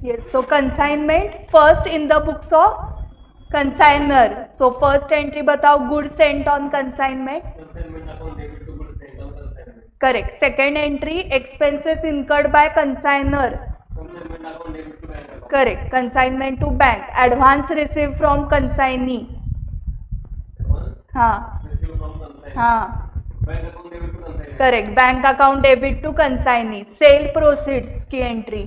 Yes, so consignment first in the books of consigner. So first entry बताओ, goods sent on consignment. Consignment account debit to goods sent on consignment. Correct. Second entry, expenses incurred by consigner. Consignment account debit to bank account. Correct. Consignment to bank. Advance received from consignee. हाँ Receive from consignment. हाँ Bank account debit to consignment. Correct. Bank account debit to consignee. Sale proceeds की entry.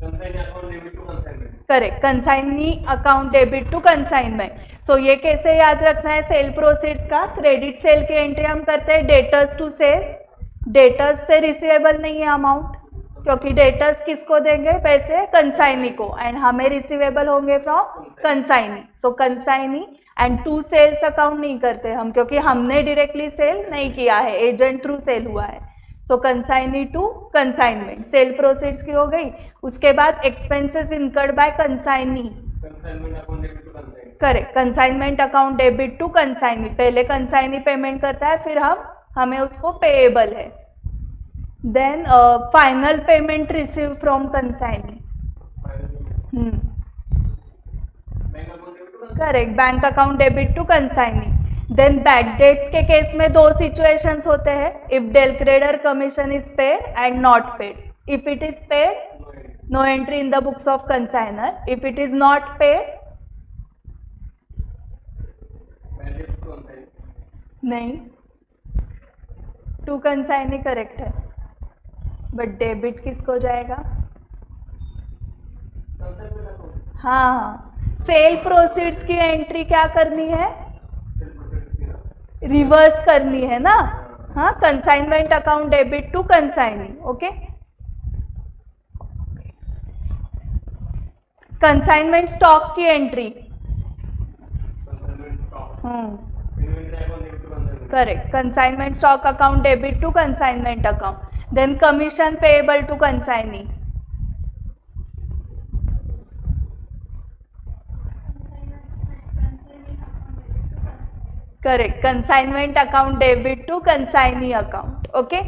Consignee account debit to consignment. Correct. Consignee account debit to consignment. So ये कैसे याद रखना है sale proceeds का? Credit sale की entry हम करते हैं डेटर्स टू सेल्स. डेटर्स से रिसीवेबल नहीं है अमाउंट, क्योंकि डेटर्स किसको देंगे पैसे? कंसाइनी को, एंड हमें रिसीवेबल होंगे from consignee. So consignee and to sales account नहीं करते हम, क्योंकि हमने डायरेक्टली सेल नहीं किया है, एजेंट थ्रू सेल हुआ है. So consignee to consignment. Sale proceeds की हो गई. उसके बाद expenses incurred by consignee. Consignment account debit to consignment. Correct. Consignment account debit to consignee. पहले कंसाइनी पेमेंट करता है, फिर हमें उसको पेएबल है. Then final payment receive from consignee. Bank account debit to consignment. Correct. Bank account debit to consignee. Then bad debts के case में दो सिचुएशंस होते हैं. If del credere commission is paid and not paid. If it is paid, No entry. No entry in the books of consignor. If it is not paid, Bad debts to consignment. नहीं. To consignee correct है, but debit किसको जाएगा? Consignment account. हाँ, sale proceeds की entry क्या करनी है? Sale proceeds की ना. रिवर्स करनी है ना. हाँ, consignment account debit to consignee. Okay. Consignment stock की entry. Consignment stock. Inventory account debit to consignment. Correct. Consignment stock account debit to consignment account. Then commission payable to consignee. Correct. Consignment account debit to consignee account. Okay.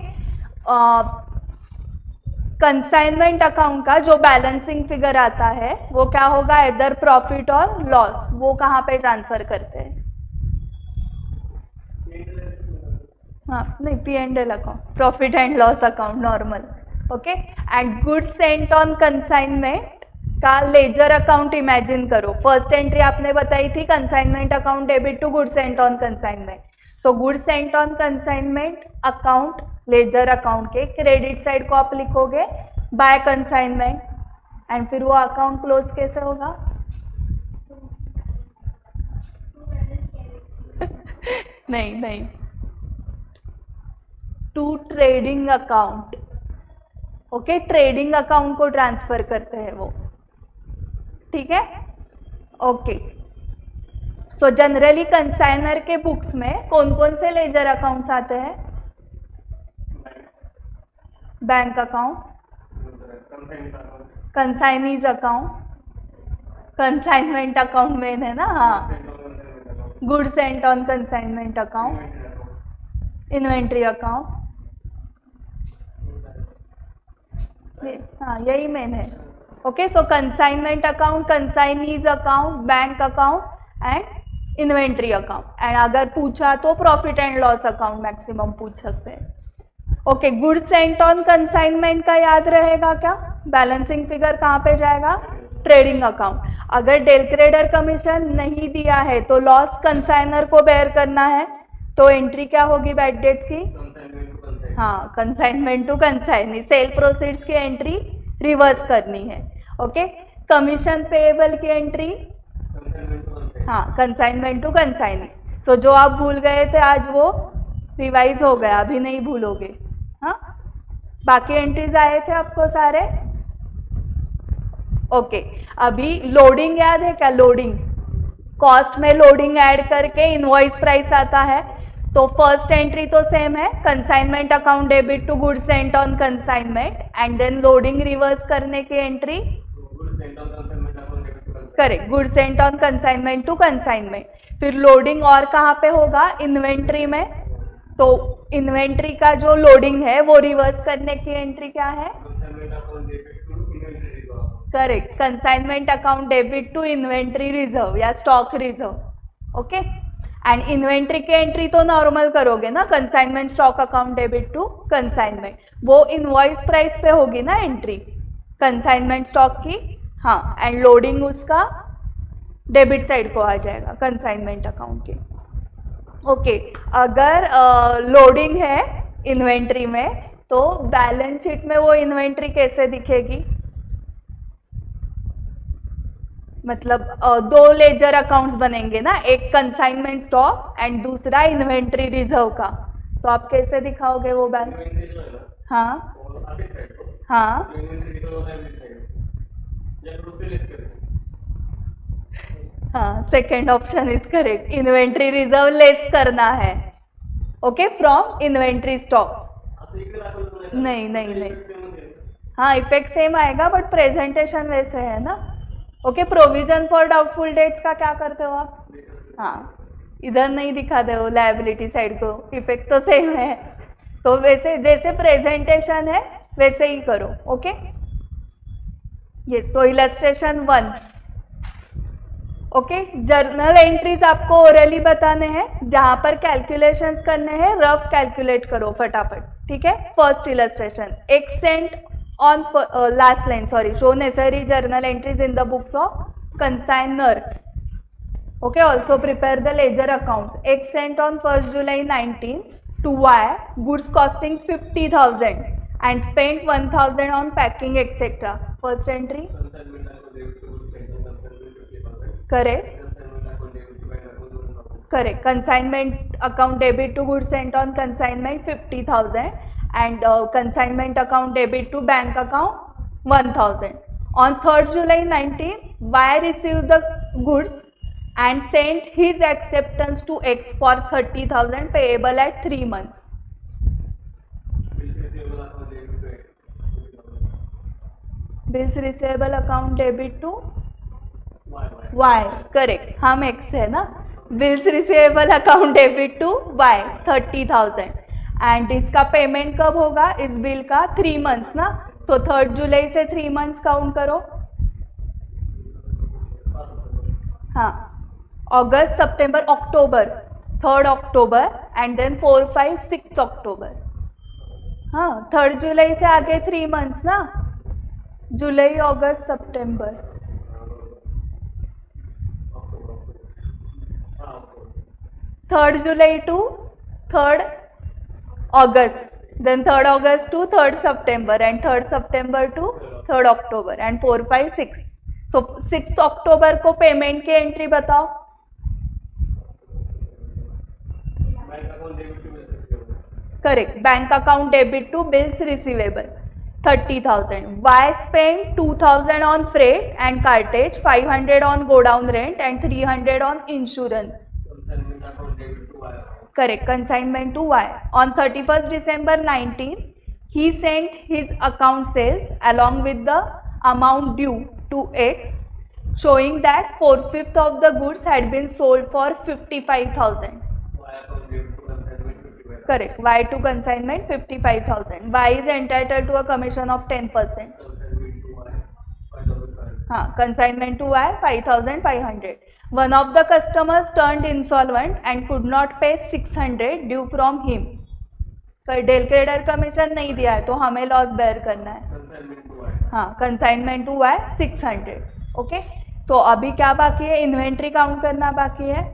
Consignment account का जो balancing figure आता है वो क्या होगा? इधर profit और loss. वो कहाँ पे ट्रांसफर करते हैं? हाँ, नहीं, P&L account, profit and loss account normal. Okay. And goods sent on consignment का लेजर अकाउंट इमेजिन करो. फर्स्ट एंट्री आपने बताई थी consignment account debit to goods sent on consignment. So goods sent on consignment account ledger account के credit side को आप लिखोगे bye consignment, and फिर वो अकाउंट क्लोज कैसे होगा? नहीं, to trading account. Okay. Trading account को ट्रांसफर करते हैं वो. ठीक है. ओके. सो जनरली कंसाइनर के बुक्स में कौन कौन से लेजर अकाउंट्स आते हैं? Bank account, Consignment account. Consignee's account, consignment account main है ना. हाँ. Sent on consignment account. Good sent on consignment account, Inventory account. Inventory account. हाँ, यही मेन है. Okay. So consignment account, consignee's account, bank account and inventory account. And अगर पूछा तो profit and loss account maximum पूछ सकते हैं. Okay. Good sent on consignment का याद रहेगा क्या? बैलेंसिंग फिगर कहाँ पे जाएगा? Trading account. अगर डेल क्रेडर कमीशन नहीं दिया है तो लॉस कंसाइनर को बेयर करना है, तो एंट्री क्या होगी बैड डेट्स की? Consignment to consignment. हाँ, consignment to consignee. Sale proceeds की एंट्री रिवर्स करनी है. ओके. कमीशन पेएबल की एंट्री, Consignment to consignment. हाँ, कंसाइनमेंट टू कंसाइनी. सो जो आप भूल गए थे आज वो रिवाइज हो गया, अभी नहीं भूलोगे. हाँ, बाकी एंट्रीज आए थे आपको सारे. ओके. अभी लोडिंग याद है क्या? लोडिंग, कॉस्ट में लोडिंग ऐड करके इनवॉइस प्राइस आता है. तो फर्स्ट एंट्री तो सेम है, consignment account debit to goods sent on consignment, and then loading reverse करने की entry. Goods sent on consignment account debit to consignment. Correct. Goods sent on consignment to consignment. फिर loading और कहाँ पे होगा? Inventory में. तो इन्वेंट्री का जो लोडिंग है वो रिवर्स करने की एंट्री क्या है? Consignment account debit to inventory account. Correct, consignment account debit to inventory reserve या stock reserve. Okay, and inventory की एंट्री तो नॉर्मल करोगे ना, consignment stock account debit to consignment, वो इनवॉइस प्राइस पे होगी ना एंट्री कंसाइनमेंट स्टॉक की. हाँ, एंड लोडिंग उसका डेबिट साइड को आ जाएगा कंसाइनमेंट अकाउंट के. ओके, अगर लोडिंग है इन्वेंट्री में तो बैलेंस शीट में वो इन्वेंट्री कैसे दिखेगी? मतलब दो लेजर अकाउंट्स बनेंगे ना, एक कंसाइनमेंट स्टॉक एंड दूसरा इन्वेंट्री रिजर्व का. तो आप कैसे दिखाओगे वो बैलेंस? इन्वेंट्री जो है ना, हाँ वो आगे साइड को, हाँ तो इन्वेंट्री रिजर्व होता है इस साइड, या ग्रुप से लिस्ट करें. हाँ, second option is correct. Inventory reserve less करना है, ओके, फ्रॉम इन्वेंट्री स्टॉक. आता इकडे दाखवलं ना, नहीं नहीं नहीं, इकडे मध्ये. हाँ इफेक्ट सेम आएगा बट प्रेजेंटेशन वैसे है ना. Okay, provision for doubtful debts का क्या करते हो आप? हाँ, इधर नहीं दिखाते हो लायबिलिटी साइड को, इफेक्ट तो सेम है. तो वैसे जैसे प्रेजेंटेशन है वैसे ही करो. ओके, ये सो इलस्ट्रेशन 1. ओके, जर्नल एंट्रीज आपको ओरली बताने हैं, जहां पर कैलकुलेशंस करने हैं रफ कैलकुलेट करो फटाफट. ठीक है, first illustration, accent on last line, sorry, show necessary journal entries in the books of consignor. Okay, also prepare the ledger accounts. X sent on 1st July 19 to Y, goods costing 50,000 and spent 1,000 on packing etc. First entry consignment account debit to consignment 50,000. correct. Consignment account debit to bank account 1,000. Correct, consignment account debit to goods sent on consignment 50,000 and consignment account debit to bank account 1,000. On 3rd July 19, Y received the goods and sent his acceptance to X for 30,000 payable at 3 months. Bills receivable account debit to Bills receivable account debit to Y. Y. Correct, हम X है ना. Bills receivable account debit to Y 30,000 and इसका payment कब होगा इस bill का? 3 months ना. सो 3rd जुलाई से 3 मंथ्स काउंट करो. हाँ, अगस्त सितंबर अक्टूबर, 3rd अक्टूबर एंड देन 4, 5, 6 अक्टूबर. हाँ, 3rd जुलाई से आगे 3 मंथ्स ना, जुलाई अगस्त सितंबर. 3rd July to 3rd August, then 3rd August to 3rd September and 3rd September to 3rd October and 4, 5, 6. So 6th October को payment की entry बताओ. Bank account debit to bills receivable. Correct, bank account debit to bills receivable 30,000. Y spent 2,000 on freight and cartage, 500 on go down rent and 300 on insurance. Consignment account debit to Y. Correct, consignment to Y. On 31st December 19, he sent his account sales along with the amount due to X, showing that 4/5 of the goods had been sold for 55,000. Y account debit to consignment 55,000. Correct, Y to consignment 55,000. Y is entitled to a commission of 10%. Consignment to Y 5,500. हाँ, consignment to Y 5,500. One of the customers turned insolvent and could not pay 600 due from him. पर del credere commission नहीं दिया है तो हमें loss bear करना है. Consignment to Y. हाँ, consignment to Y 600. Okay, so अभी क्या बाकी है? इन्वेंट्री काउंट करना बाकी है.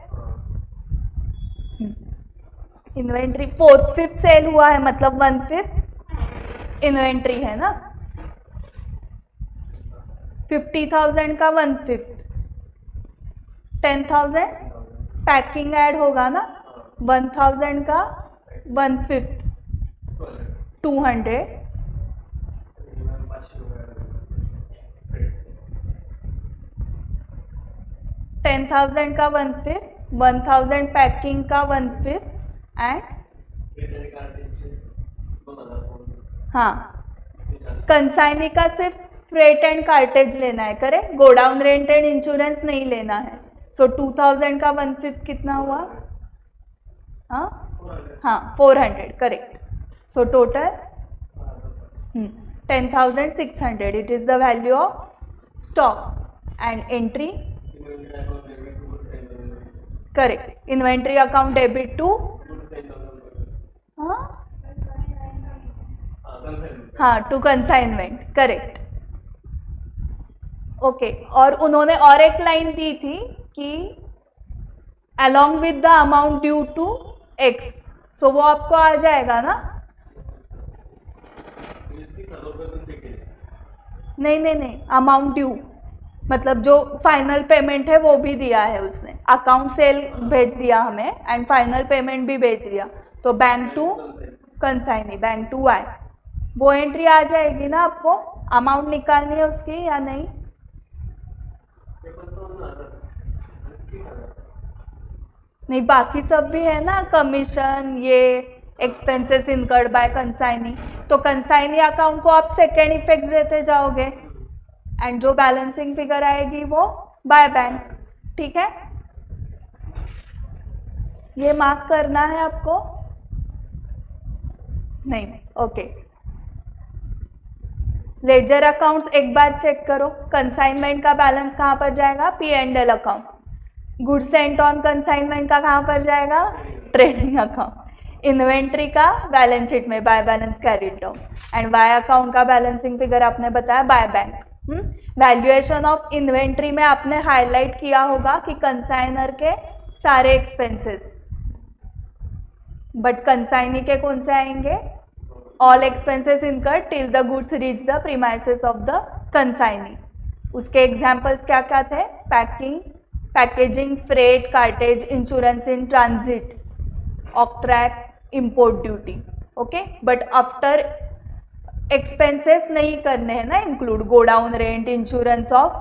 इन्वेंट्री 4/5 सेल हुआ है मतलब 1/5 इन्वेंट्री है ना. 50,000 का 1/5, 10,000 पैकिंग ऐड होगा ना. 1,000 का 1/5 200. 10,000 का 1/5, 1,000 पैकिंग का 1/5 एंड हाँ, कंसाइनी का सिर्फ फ्रेट एंड कार्टेज लेना है. करें, गोडाउन रेंट एंड इंश्योरेंस नहीं लेना है. सो 2,000 का 1/5 कितना हुआ? हाँ 400. Correct. So total 10,600. It is the value of stock and entry inventory account debit to goods and services. Correct, inventory account debit to goods and services. हाँ कंसाइनमेंट। हाँ to consignment, correct. Okay, और उन्होंने और एक line दी थी कि along with the amount due to x, सो वो आपको आ जाएगा ना? नहीं, अमाउंट ड्यू मतलब जो फाइनल पेमेंट है वो भी दिया है उसने, अकाउंट सेल भेज दिया हमें एंड फाइनल पेमेंट भी भेज दिया, तो bank to consignee, bank to Y, वो एंट्री आ जाएगी ना आपको? अमाउंट निकालनी है उसकी या नहीं? नहीं, बाकी सब भी है ना, कमीशन, ये एक्सपेंसेस इनकर्ड बाय कंसाइनी, तो कंसाइनी अकाउंट को आप सेकेंड इफेक्ट देते जाओगे एंड जो बैलेंसिंग फिगर आएगी वो बाय बैंक। ठीक है, ये मार्क करना है आपको? नहीं, ओके। लेजर अकाउंट्स एक बार चेक करो, कंसाइनमेंट का बैलेंस कहाँ पर जाएगा? P and L account. Goods sent on consignment का कहाँ पर जाएगा? Trading account. इन्वेंट्री का बैलेंस शीट में bye balance carried down, and bye account का बैलेंसिंग फिगर आपने बताया by bank. Valuation of inventory में आपने हाईलाइट किया होगा कि कंसाइनर के सारे एक्सपेंसेस, बट कंसाइनी के कौन से आएंगे? All expenses incurred till the goods reach the premises of the consignee. उसके एग्जाम्पल्स क्या क्या थे? Packaging, freight, cartage, insurance in transit, octroi, import duty. Okay, but after expenses नहीं करने हैं ना include, godown rent, insurance of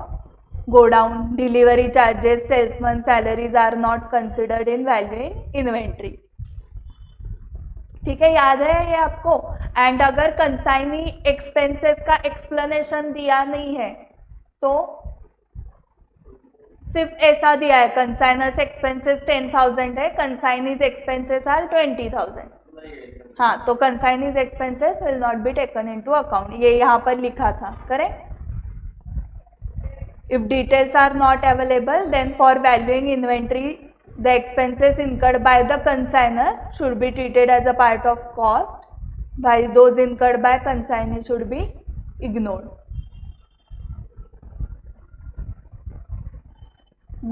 godown, delivery charges, salesman salaries are not considered in valuing inventory. ठीक है, याद है ये आपको? एंड अगर कंसाइनी एक्सपेंसेस का एक्सप्लेनेशन दिया नहीं है तो सिर्फ ऐसा दिया है, कंसाइनर्स एक्सपेंसेस 10,000 है, कंसाइनीज एक्सपेंसेस आर 20,000, हाँ, तो consignees expenses will not be taken into account, ये यहाँ पर लिखा था, correct? If details are not available then for valuing inventory the expenses incurred by the consignor should be treated as a part of cost, while those incurred by consignee should be ignored.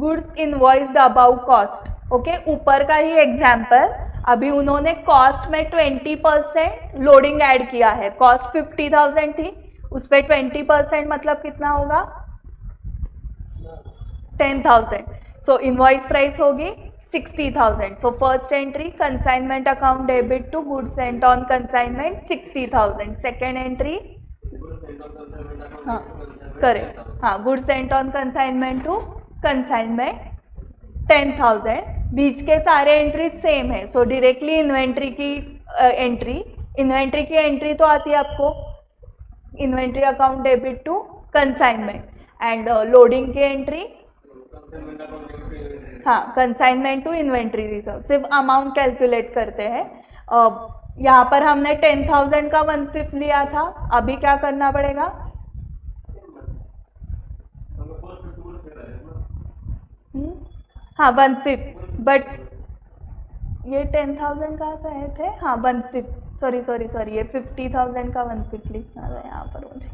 Goods invoiced above cost, okay, ऊपर का ही example, अभी उन्होंने cost में 20% loading add किया है, cost 50,000 थी, उस पर 20% मतलब कितना होगा? 10,000, सो इनवॉइस प्राइस होगी 60,000। So first entry consignment account debit to goods sent on consignment 60,000, second entry हाँ करेक्ट, हाँ, goods sent on consignment to consignment 10,000। बीच के सारे एंट्री सेम है, सो डायरेक्टली इन्वेंट्री की एंट्री तो आती है आपको inventory account debit to consignment, and loading की एंट्री हाँ कंसाइनमेंट टू इन्वेंट्री रिजर्व, सिर्फ अमाउंट कैलकुलेट करते हैं। यहाँ पर हमने 10,000 का 1/5 लिया था, अभी क्या करना पड़ेगा? हाँ 1/5, बट ये 10,000 कहाँ से आए थे? हाँ 1/5, सॉरी, ये 50,000 का 1/5 लिखना था यहाँ पर मुझे।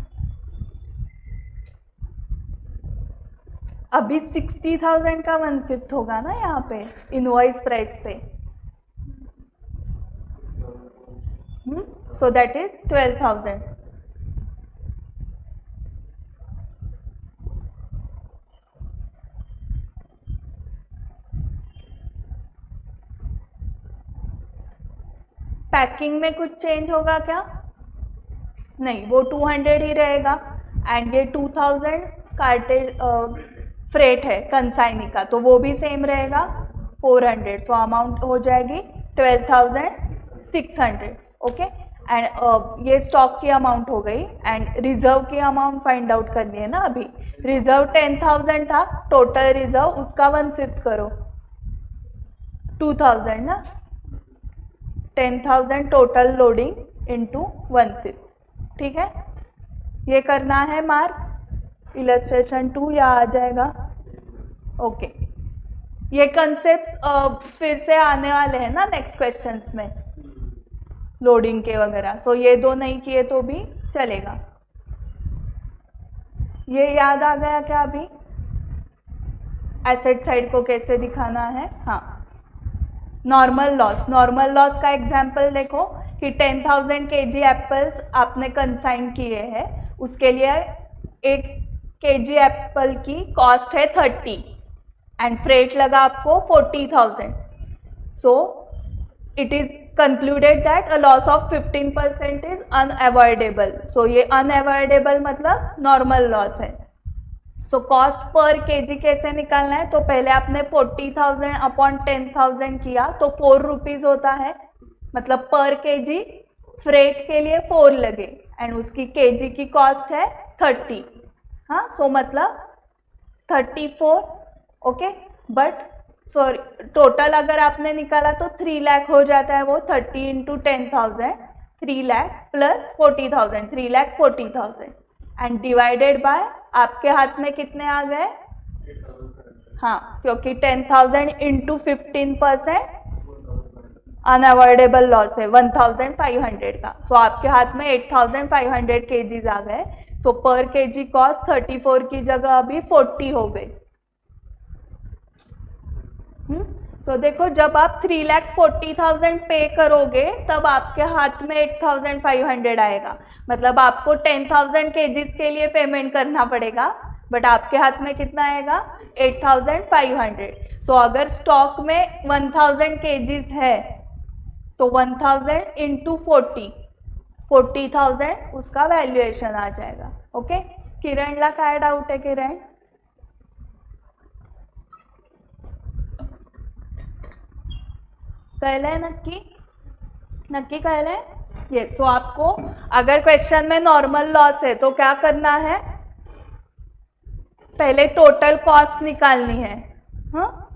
अभी 60,000 का 1/5 होगा ना यहाँ पे इनवॉइस प्राइस पे, सो दैट इज 12,000। पैकिंग में कुछ चेंज होगा क्या? नहीं, वो 200 ही रहेगा, एंड ये 2,000 कार्टेज फ्रेट है कंसाइनी का, तो वो भी सेम रहेगा 400, सो अमाउंट हो जाएगी 12,600। ओके, एंड ये स्टॉक की अमाउंट हो गई, एंड रिजर्व की अमाउंट फाइंड आउट करनी है ना। अभी रिजर्व 10,000 था, टोटल रिजर्व उसका 1/5 करो, 2,000 ना, 10,000 टोटल लोडिंग इंटू 1/5। ठीक है, ये करना है मार्क, इलस्ट्रेशन 2 या आ जाएगा? ओके, ये कंसेप्ट फिर से आने वाले हैं ना नेक्स्ट क्वेश्चंस में, लोडिंग के वगैरह। सो ये दो नहीं किए तो भी चलेगा। ये याद आ गया क्या अभी? एसेट साइड को कैसे दिखाना है? हाँ, नॉर्मल लॉस। नॉर्मल लॉस का एग्जाम्पल देखो कि 10,000 kg एप्पल्स आपने कंसाइन किए हैं, उसके लिए 1 kg एप्पल की कॉस्ट है 30 एंड फ्रेट लगा आपको 40,000। So it is concluded that a loss of 15% is unavoidable. So ये अनअवॉइडेबल मतलब नॉर्मल लॉस है। सो कॉस्ट पर केजी कैसे निकालना है? तो पहले आपने 40,000 अपॉन 10,000 किया तो 4 रुपीज होता है, मतलब पर केजी फ्रेट के लिए 4 लगे एंड उसकी केजी की कॉस्ट है 30। हाँ, सो मतलब 34। ओके, बट सॉरी, टोटल अगर आपने निकाला तो 3 लाख हो जाता है। वो 30 into 10,000, 3 lakh plus 40,000, 3 lakh 40,000 and divided by आपके हाथ में कितने आ गए? हाँ, क्योंकि 10,000 इंटू 15% अनअवॉइडेबल लॉस है 1,500 का। सो आपके हाथ में 8,500 केजीज आ गए। सो पर केजी कॉस्ट 34 की जगह अभी 40 हो गई। सो देखो, जब आप 3,40,000 पे करोगे तब आपके हाथ में 8,500 आएगा, मतलब आपको 10,000 केजीज के लिए पेमेंट करना पड़ेगा, बट आपके हाथ में कितना आएगा? 8,500। सो अगर स्टॉक में 1,000 केजीज है तो 1,000 इंटू 40,000 उसका वैल्यूएशन आ जाएगा। ओके, किरणला काय डाउट है? किरण, कळलंय नक्की? नक्की कळलंय? यस। सो आपको अगर क्वेश्चन में नॉर्मल लॉस है तो क्या करना है? पहले टोटल कॉस्ट निकालनी है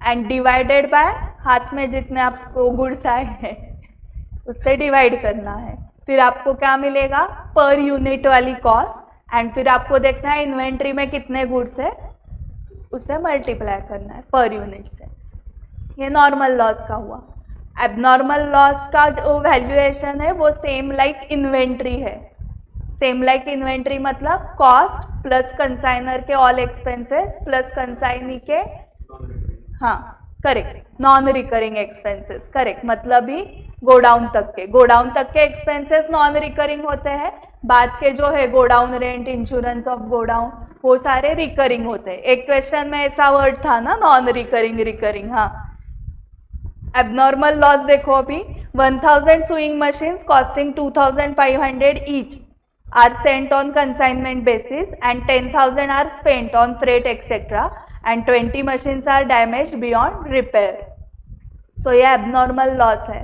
एंड डिवाइडेड बाय हाथ में जितने आपको गुड्स आए हैं उससे डिवाइड करना है। फिर आपको क्या मिलेगा? पर यूनिट वाली कॉस्ट एंड फिर आपको देखना है इन्वेंट्री में कितने गुड्स है, उससे मल्टीप्लाई करना है पर यूनिट से। ये नॉर्मल लॉस का हुआ। एबनॉर्मल लॉस का जो वैल्यूएशन है वो सेम लाइक इन्वेंट्री है। सेम लाइक इन्वेंट्री मतलब कॉस्ट प्लस कंसाइनर के ऑल एक्सपेंसेस प्लस कंसाइनी के, हाँ correct, non recurring expenses, correct, मतलब ही गोडाउन तक के एक्सपेंसेस नॉन रिकरिंग होते हैं। बाद के जो है godown rent, insurance of godown, वो सारे रिकरिंग होते हैं। एक क्वेश्चन में ऐसा वर्ड था ना, नॉन रिकरिंग रिकरिंग। हाँ, एबनॉर्मल लॉस देखो अभी, 1,000 sewing machines costing 2,500 each are sent on consignment basis and 10,000 are spent on freight etcetera and 20 machines are damaged beyond repair. So ये एबनॉर्मल लॉस है।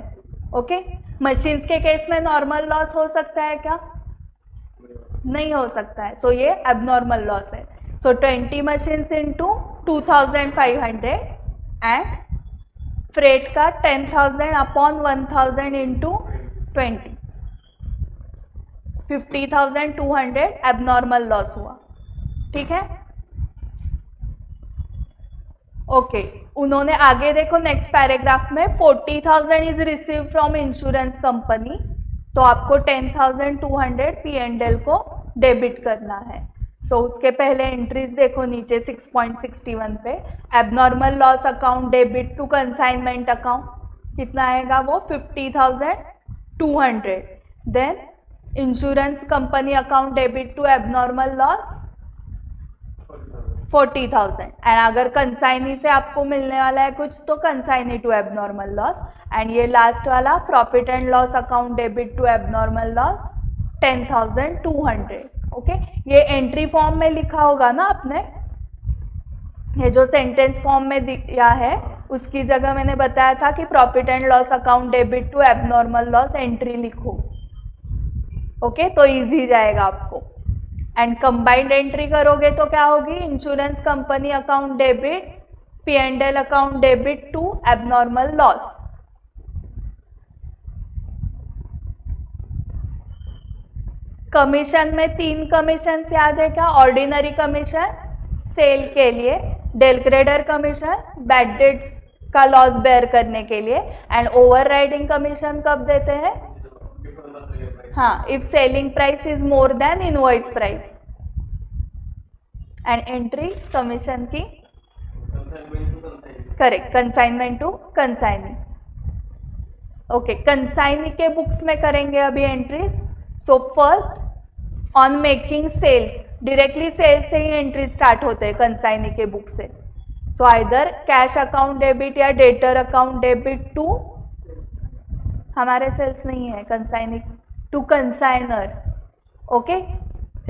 Okay, machines के case में normal loss हो सकता है क्या? नहीं हो सकता है। सो ये एबनॉर्मल लॉस है। सो 20 मशीन्स इंटू 2,500 एंड फ्रेट का 10,000 अपॉन 1,000 इंटू 20, 50,200 एबनॉर्मल लॉस हुआ। ठीक है, ओके। उन्होंने आगे देखो नेक्स्ट पैराग्राफ में 40,000 is receive from insurance company, तो आपको 10,200 P&L को डेबिट करना है। सो उसके पहले एंट्रीज देखो नीचे 6.61 पे, abnormal loss account debit to consignment account कितना आएगा? वो 50,200। Then insurance company account debit to abnormal loss 40,000 and अगर कंसाइनी से आपको मिलने वाला है कुछ तो consignee to abnormal loss and ये लास्ट वाला profit and loss account debit to abnormal loss 10,200। Okay, ये एंट्री फॉर्म में लिखा होगा ना आपने, ये जो सेंटेंस फॉर्म में दिया है उसकी जगह मैंने बताया था कि profit and loss account debit to abnormal loss entry लिखो। ओके, तो इजी जाएगा आपको। एंड कंबाइंड एंट्री करोगे तो क्या होगी? Insurance company account debit P&L account debit to abnormal loss. Commission में 3 कमीशन याद है क्या? ऑर्डिनरी कमीशन सेल के लिए, del credere commission bad debts का लॉस बेयर करने के लिए, एंड ओवरराइडिंग कमीशन कब देते हैं? हाँ, if selling price is more than invoice price. And entry commission की correct, consignment to consignee. Okay, consignee के बुक्स में करेंगे अभी entries. So first on making sales, directly sales से ही एंट्री स्टार्ट होते हैं कंसाइनी के बुक से। So either cash account debit या डेटर अकाउंट डेबिट टू, हमारे सेल्स नहीं है consignee, to consignor. Okay,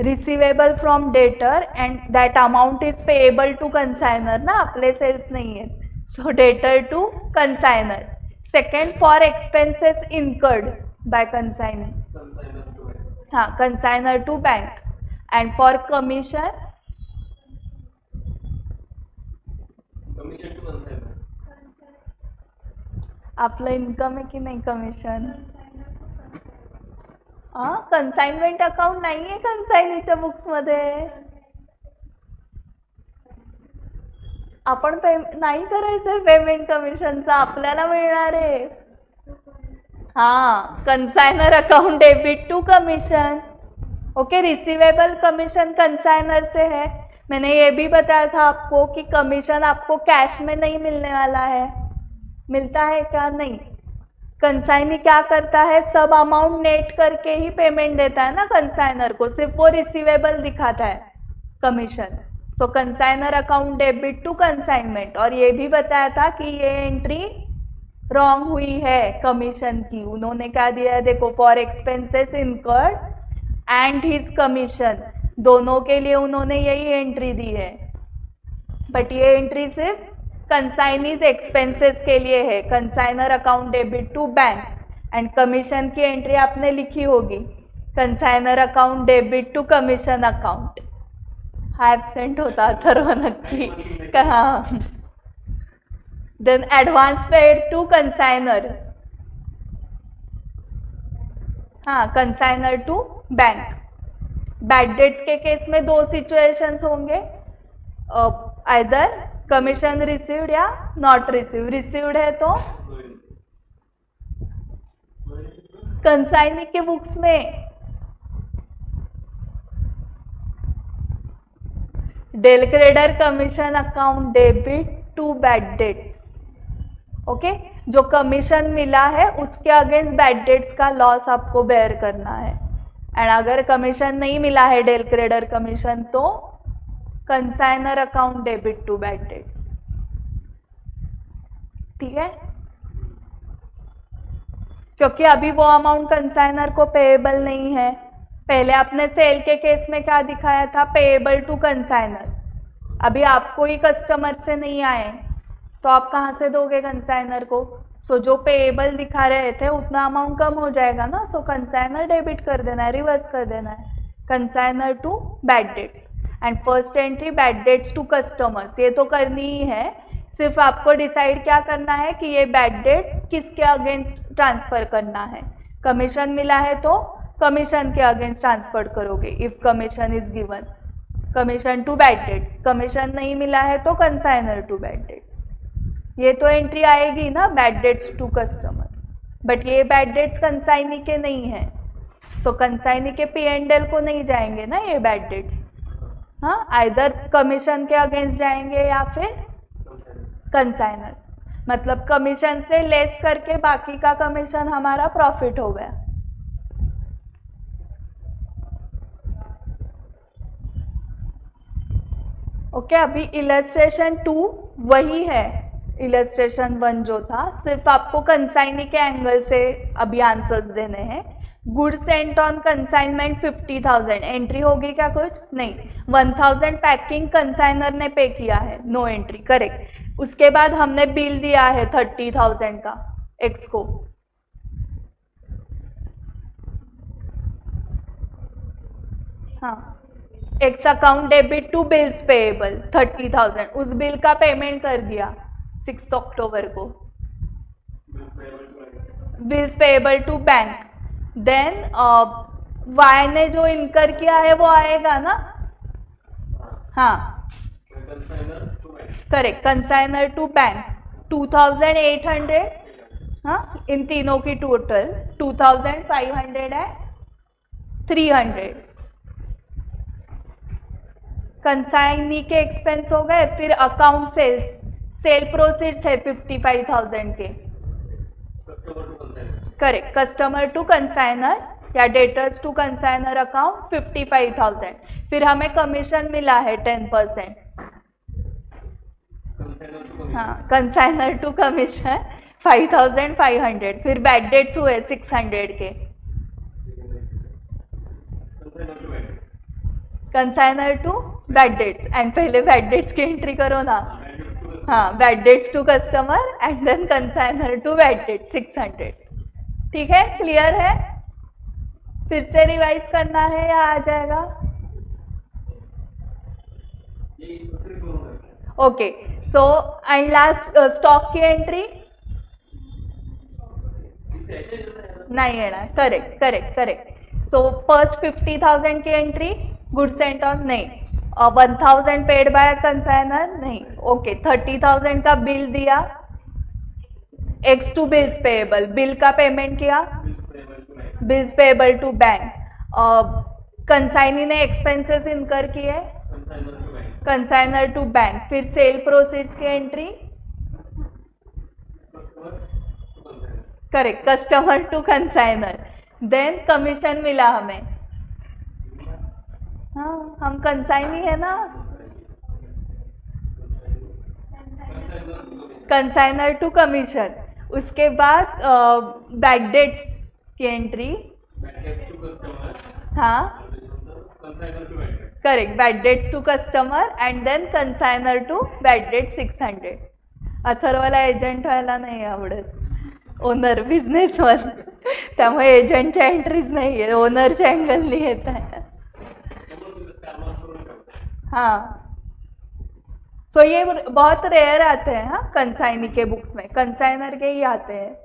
receivable from debtor and that amount is payable to consignor ना, आपले सेल्स नहीं है। So debtor to consignor. Second, for expenses incurred by consignee, हाँ, consignor to bank. And for commission, आपलं income आहे की नाही commission? हाँ, कंसाइनमेंट अकाउंट नाही आहे कंसाइनीच्या बुक्स मध्ये, आपण नाही करायचंय पेमेंट कमिशनचा, आपल्याला मिळणार आहे। हाँ, consignor account debit to commission. Okay, receivable commission consignor से है। मैंने ये भी बताया था आपको कि कमीशन आपको कैश में नहीं मिलने वाला है, मिलता है क्या? नहीं। कंसाइनी क्या करता है, सब अमाउंट नेट करके ही पेमेंट देता है ना कंसाइनर को, सिर्फ वो रिसीवेबल दिखाता है commission. So consignor account debit to consignment. और ये भी बताया था कि ये एंट्री रॉन्ग हुई है कमीशन की, उन्होंने क्या दिया है देखो, for expenses incurred and his commission, दोनों के लिए उन्होंने यही एंट्री दी है, बट ये एंट्री सिर्फ कंसाइनीज एक्सपेंसेस के लिए है, consignor account debit to bank. And commission की एंट्री आपने लिखी होगी, consignor account debit to commission account. हा एब्सेंट होता सर्व नक्की कहा। Then advance paid to consignor, हाँ, consignor to bank. Bad debts के केस में 2 सिचुएशंस होंगे, आइदर कमीशन रिसीव्ड या नॉट रिसीव। रिसीव्ड है तो कंसाइनी के बुक्स में del credere commission account debit to bad debts. Okay, जो कमीशन मिला है उसके अगेंस्ट बैड डेट्स का लॉस आपको बेयर करना है। एंड अगर कमीशन नहीं मिला है डेल क्रेडर कमीशन तो consignor account debit to bad debts. ठीक है, क्योंकि अभी वो अमाउंट कंसाइनर को पेएबल नहीं है। पहले आपने सेल के केस में क्या दिखाया था, पेएबल टू कंसाइनर। अभी आपको ही कस्टमर से नहीं आए तो आप कहाँ से दोगे कंसाइनर को? सो जो पेएबल दिखा रहे थे उतना अमाउंट कम हो जाएगा ना, सो कंसाइनर डेबिट कर देना है, रिवर्स कर देना है, consignor to bad debts. And first entry bad debts to customers, ये तो करनी ही है, सिर्फ आपको डिसाइड क्या करना है कि ये बैड डेट्स किसके अगेंस्ट ट्रांसफर करना है। कमीशन मिला है तो कमीशन के अगेंस्ट ट्रांसफर करोगे, if commission is given, commission to bad debts. Commission नहीं मिला है तो कंसाइनर टू बैड डेट्स। ये तो एंट्री आएगी ना bad debts to customer, but ये बैड डेट्स कंसाइनी के नहीं है, सो कंसाइनी के P&L को नहीं जाएंगे ना ये बैड डेट्स। हाँ, आइदर कमीशन के अगेंस्ट जाएंगे या फिर कंसाइनर, मतलब कमीशन से लेस करके बाकी का कमीशन हमारा प्रॉफिट हो गया। ओके, अभी इलस्ट्रेशन 2 वही है इलस्ट्रेशन 1 जो था, सिर्फ आपको कंसाइनी के एंगल से अभी आंसर्स देने हैं। Good sent on consignment 50,000, entry होगी क्या कुछ? नहीं। 1,000 पैकिंग कंसाइनर ने पे किया है, नो एंट्री, करेक्ट। उसके बाद हमने बिल दिया है 30,000 का एक्स को, हाँ, X account debit to bills payable 30,000, उस बिल का पेमेंट कर दिया 6 अक्टूबर को, bills payable to bank. Then Y ने जो इनकर किया है वो आएगा ना, हाँ consignor to bank correct, consignor to bank 2800, हाँ इन तीनों की टोटल 2500 है, 300 कंसाइनी के एक्सपेंस हो गए। फिर अकाउंट सेल्स, सेल प्रोसीड्स है 55,000 के, customer to consignor correct, customer to consignor या डेटर्स टू कंसाइनर अकाउंट 55,000। फिर हमें कमीशन मिला है 10%, कंसाइनर टू हाँ कंसाइनर टू कमीशन 5,500। फिर बैड डेट्स हुए 600 के, consignor to bank consignor to bad debts, and पहले बैड डेट्स की एंट्री करो ना, हाँ bad debts to customer and then consignor to bad debt 600। ठीक है, क्लियर है? फिर से रिवाइज करना है या आ जाएगा? ये दूसरे को okay, so and last stock की एंट्री नहीं येणार, correct correct correct. So first 50,000 की एंट्री गुड्स एंड ऑन नहीं, 1,000 पेड बाय कंसाइनर नहीं, ओके 30,000 का बिल दिया, X to bills payable, bill का पेमेंट किया, bills payable to bank, consignee ने एक्सपेंसेस इनकर किए, consignor to bank consignor to bank. फिर सेल प्रोसीड्स की entry, customer to consignor correct, customer to consignor, then commission मिला हमें, हाँ हम कंसाइनी है ना, कंसाइनर टू कमीशन। उसके बाद बैड डेट्स की एंट्री, बैंक टू कस्टमर हाँ consignor to bank correct, bad debts to customer and then consignor to bad debt 600। अथर्वला एजंट व्हायला नाही आवडत, ओनर बिझनेसवर, त्यामुळे एजंटच्या एंट्रीज नाही आहे, ओनरच्या अँगलनी येत आहे, हाँ सो ये बहुत रेयर आते हैं, हाँ कंसाइनी के बुक्स में, कंसाइनर के ही आते हैं।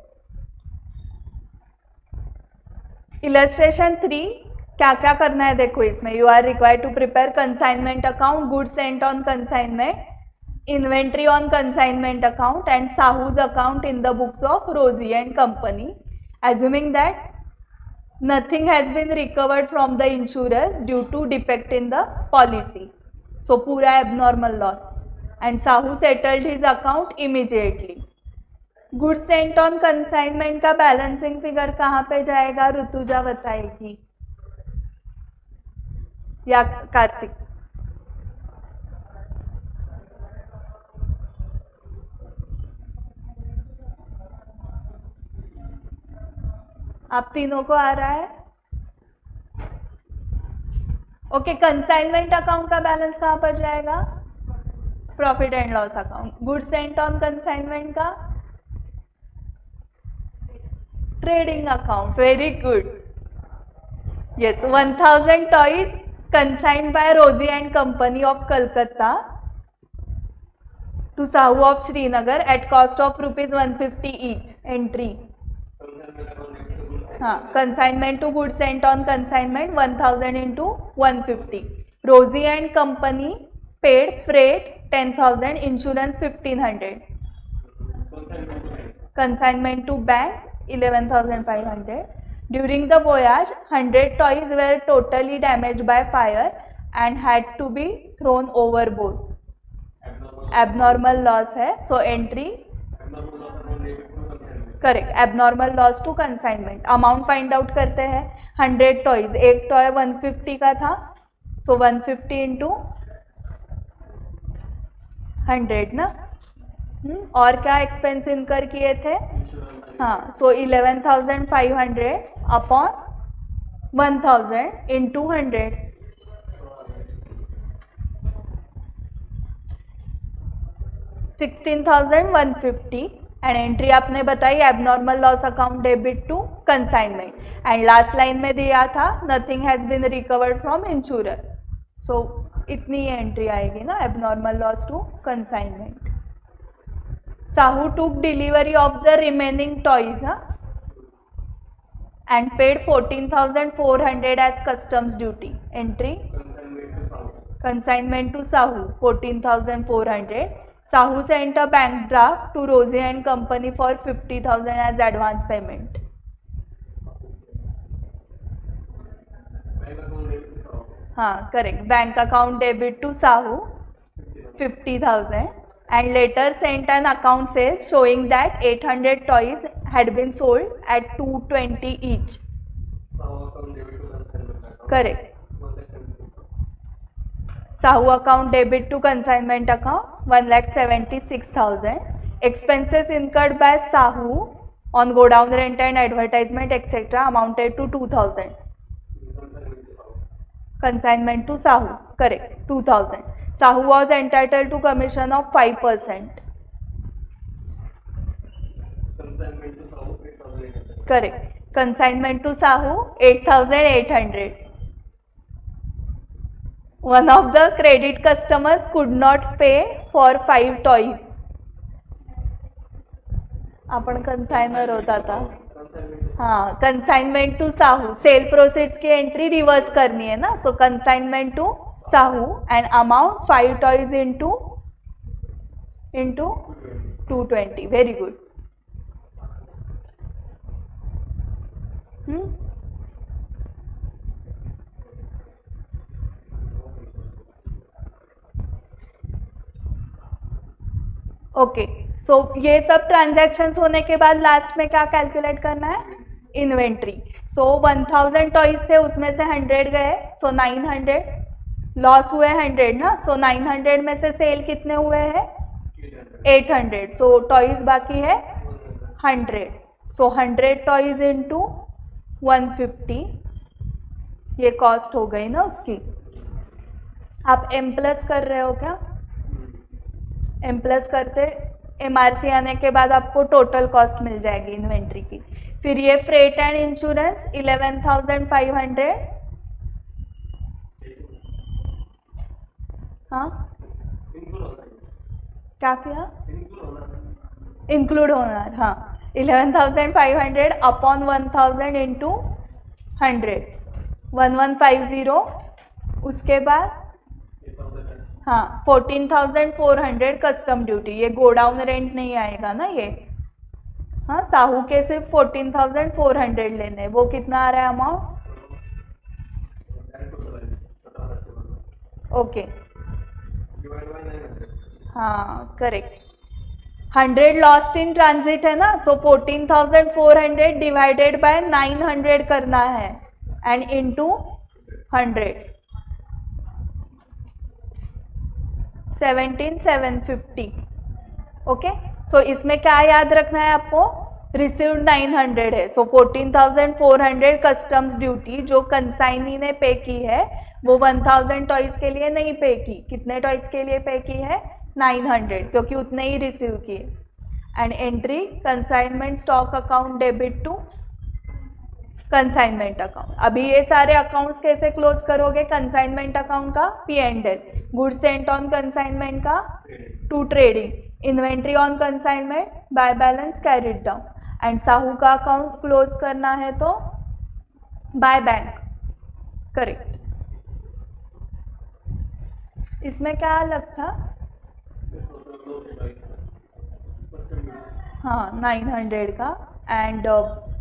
इलस्ट्रेशन 3, क्या क्या करना है देखो इसमें, you are required to prepare consignment account, goods sent on consignment, inventory on consignment account and Sahu's account in the books of Rosie and company, assuming that nothing has been recovered from the insurers due to defect in the policy, so पूरा abnormal loss, and Sahu settled his account immediately। goods sent on consignment का balancing figure कहाँ पे जाएगा, ऋतुजा बताएगी या कार्तिक? आप तीनों को आ रहा है? ओके, कंसाइनमेंट अकाउंट का बैलेंस कहाँ पर जाएगा, profit and loss account. Goods sent on consignment का trading account, very good, yes. 1000 toys consigned by Rosy and company of Calcutta to Sahu of Srinagar at cost of ₹150 each, entry, हाँ consignment to goods sent on consignment 1000 into 150, Rosy and company paid freight 10,000, insurance 1500, consignment to bank 11,500। During the voyage 100 toys were totally damage by fire and had to be thrown overboard, abnormal loss है, so entry correct, abnormal loss to consignment. Amount find out करते हैं, 100 toys, एक toy 150 का था, सो 150 into 100 ना, और क्या expense इनकर किए थे, हाँ so 11,500 upon 1,000 into 100, 16,150, and entry आपने बताई abnormal loss account debit to consignment, and last line में दिया था nothing has been recovered from insurer, so इतनी एंट्री आएगी ना, abnormal loss to consignment. Sahu took delivery of the remaining toys, हाँ and paid 14,400 as customs duty. Entry consignment to Sahu 14,400. Sahu sent a bank draft to Rosie and Company for 50,000 as advance payment. हाँ correct. Bank account debit to Sahu 50,000 and later sent an account sales showing that 800 toys had been sold at 220 each. Correct. Sahu account debit to consignment account 1,76,000. Expenses incurred by Sahu on godown rent and advertisement etc. amounted to 2,000. Consignment to Sahu. Correct. 2,000. Sahu was entitled to commission of 5%. Correct. Consignment to Sahu 8,800. One of the credit customers could not pay for 5 toys. आपण consigner होता था. हाँ consignment to Sahu. Sale proceeds की entry reverse करनी है ना. So consignment to Sahu and amount 5 toys into 220. Very good. Okay so ये सब ट्रांजैक्शंस होने के बाद लास्ट में क्या कैलकुलेट करना है? इन्वेंट्री. सो 1000 टॉयज थे उसमें से 100 गए सो 900 लॉस हुए 100 ना. सो 900 में से सेल कितने हुए हैं? 800. सो टॉयज बाकी है 100. सो 100 टॉयज इंटू 150 ये कॉस्ट हो गई ना उसकी. आप एम प्लस कर रहे हो क्या? एम प्लस करते एमआरसी आने के बाद आपको टोटल कॉस्ट मिल जाएगी इन्वेंट्री की. फिर ये फ्रेट एंड इंश्योरेंस 11,500. हाँ क्या किया? इंक्लूड होना. हाँ 11,500 अपॉन 1,000 इंटू 100 1150. उसके बाद हाँ 14,400 कस्टम ड्यूटी. ये गोडाउन रेंट नहीं आएगा ना ये. हाँ साहू के सिर्फ 14,400 लेने. वो कितना आ रहा है अमाउंट? ओके हाँ करेक्ट. 100 लॉस्ट इन ट्रांजिट है ना. सो 14,400 डिवाइडेड बाय 900 करना है एंड इनटू 100 17,750. ओके सो इसमें क्या याद रखना है आपको? रिसीव्ड 900 है. सो 14,400 कस्टम्स ड्यूटी जो कंसाइनी ने पे की है वो 1000 टॉयज के लिए नहीं पे की. कितने टॉयज के लिए पे की है? 900 क्योंकि उतने ही रिसीव किए. And entry consignment stock account debit to consignment account. अभी ये सारे अकाउंट्स कैसे क्लोज करोगे? कंसाइनमेंट अकाउंट का P&L, goods sent on consignment का to trading, inventory on consignment by balance carried down. And Sahu का अकाउंट क्लोज करना है तो बाय बैंक. करेक्ट. इसमें क्या अलग था? हाँ 900 का. एंड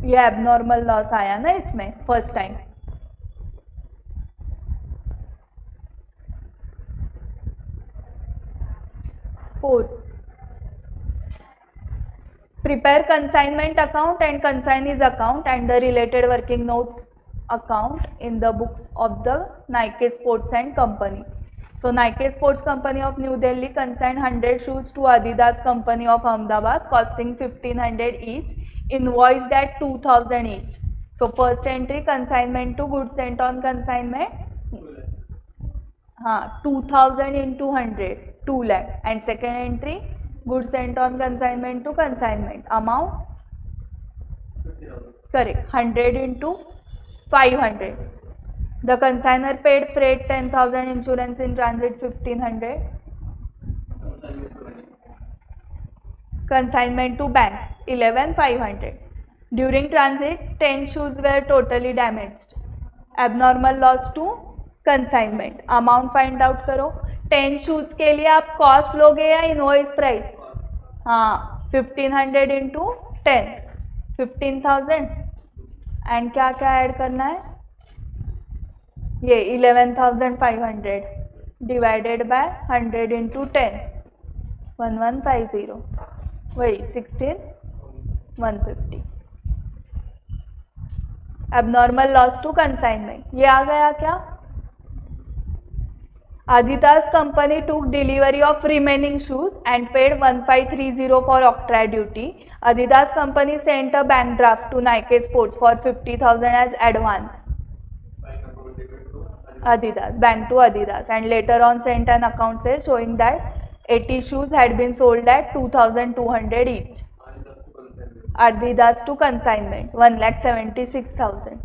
ये एबनॉर्मल लॉस आया ना इसमें first time. Prepare consignment account and consignees account and the related working notes account in the books of the Nike sports and company. So Nike Sports Company of New Delhi consigned 100 shoes to Adidas Company of Ahmedabad costing 1,500 each, invoiced at 2,000 each. So first entry consignment to goods sent on consignment. हाँ 2,000 into 100 2 lakh. And second entry goods sent on consignment to consignment amount correct 100 into 500. The consignor paid freight 10,000, insurance in transit 1,500. Consignment to bank 11,500. During transit 10 shoes were totally damaged, abnormal loss to consignment. Amount find out करो। 10 shoes के लिए आप cost लोगे या invoice price? हाँ, 1500 into 10, 15,000। And क्या क्या add करना है? ये 11,500 डिवाइडेड बाय 100 इंटू 10, 1150, वही 16,150। एबनॉर्मल लॉस टू कंसाइनमेंट ये आ गया क्या? Adidas company took delivery of remaining shoes and paid 1530 for octroi duty. Adidas company sent a bank draft to Nike Sports for 50,000 as advance. Adidas, bank to Adidas, and later on sent an account sale showing that 80 shoes had been sold at 2,200 each. Adidas to consignment 1,76,000.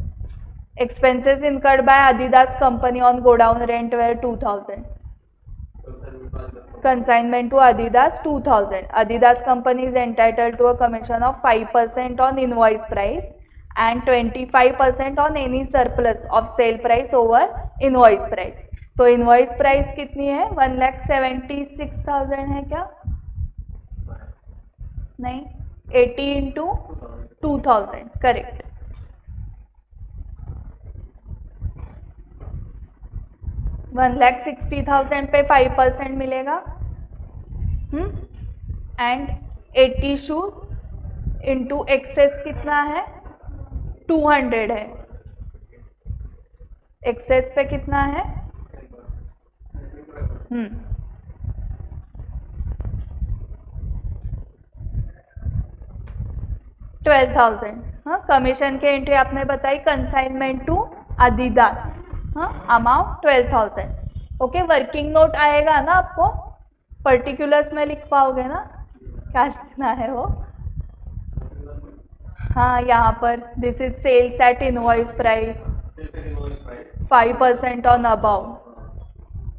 Expenses incurred by Adidas company on godown rent were 2,000. Consignment to Adidas 2,000. Adidas company is entitled to a commission of 5% on invoice price and 25% on any surplus of sale price over invoice price. So invoice price कितनी है? 1,76,000 है क्या? नहीं, 80 into 2,000, correct. $1,60,000 पे 5% मिलेगा and 80 shoes into access कितना है? 200 है। एक्सेस पे कितना है? 12,000। हाँ, कमीशन की एंट्री आपने बताई कंसाइनमेंट टू अदीदास, हाँ, अमाउंट 12,000। ओके, वर्किंग नोट आएगा ना आपको, पर्टिकुलर्स में लिख पाओगे ना? क्या लिखना है वो? हाँ, यहाँ पर this is sales at invoice price 5% on above,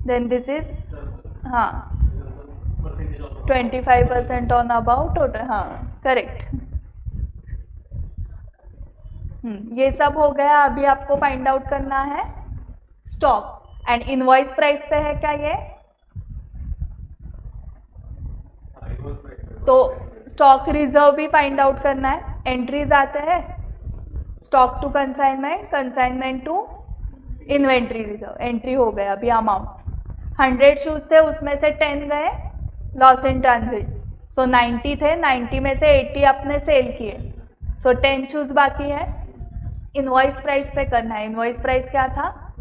then this is हाँ 25% ऑन अबाउ टोटल, हाँ करेक्ट। ये सब हो गया। अभी आपको फाइंड आउट करना है स्टॉक एंड इनवॉइस प्राइस पे है क्या ये? तो स्टॉक रिजर्व भी फाइंड आउट करना है। एंट्रीज आते हैं stock to consignment, consignment to inventory reserve, entry हो गया। अभी अमाउंट्स 100 शूज थे, उसमें से 10 गए लॉस इन ट्रांजिट, सो 90 थे, 90 में से 80 आपने सेल किए, सो 10 शूज बाकी है। इनवॉइस प्राइस पे करना है। इनवॉइस प्राइस क्या था?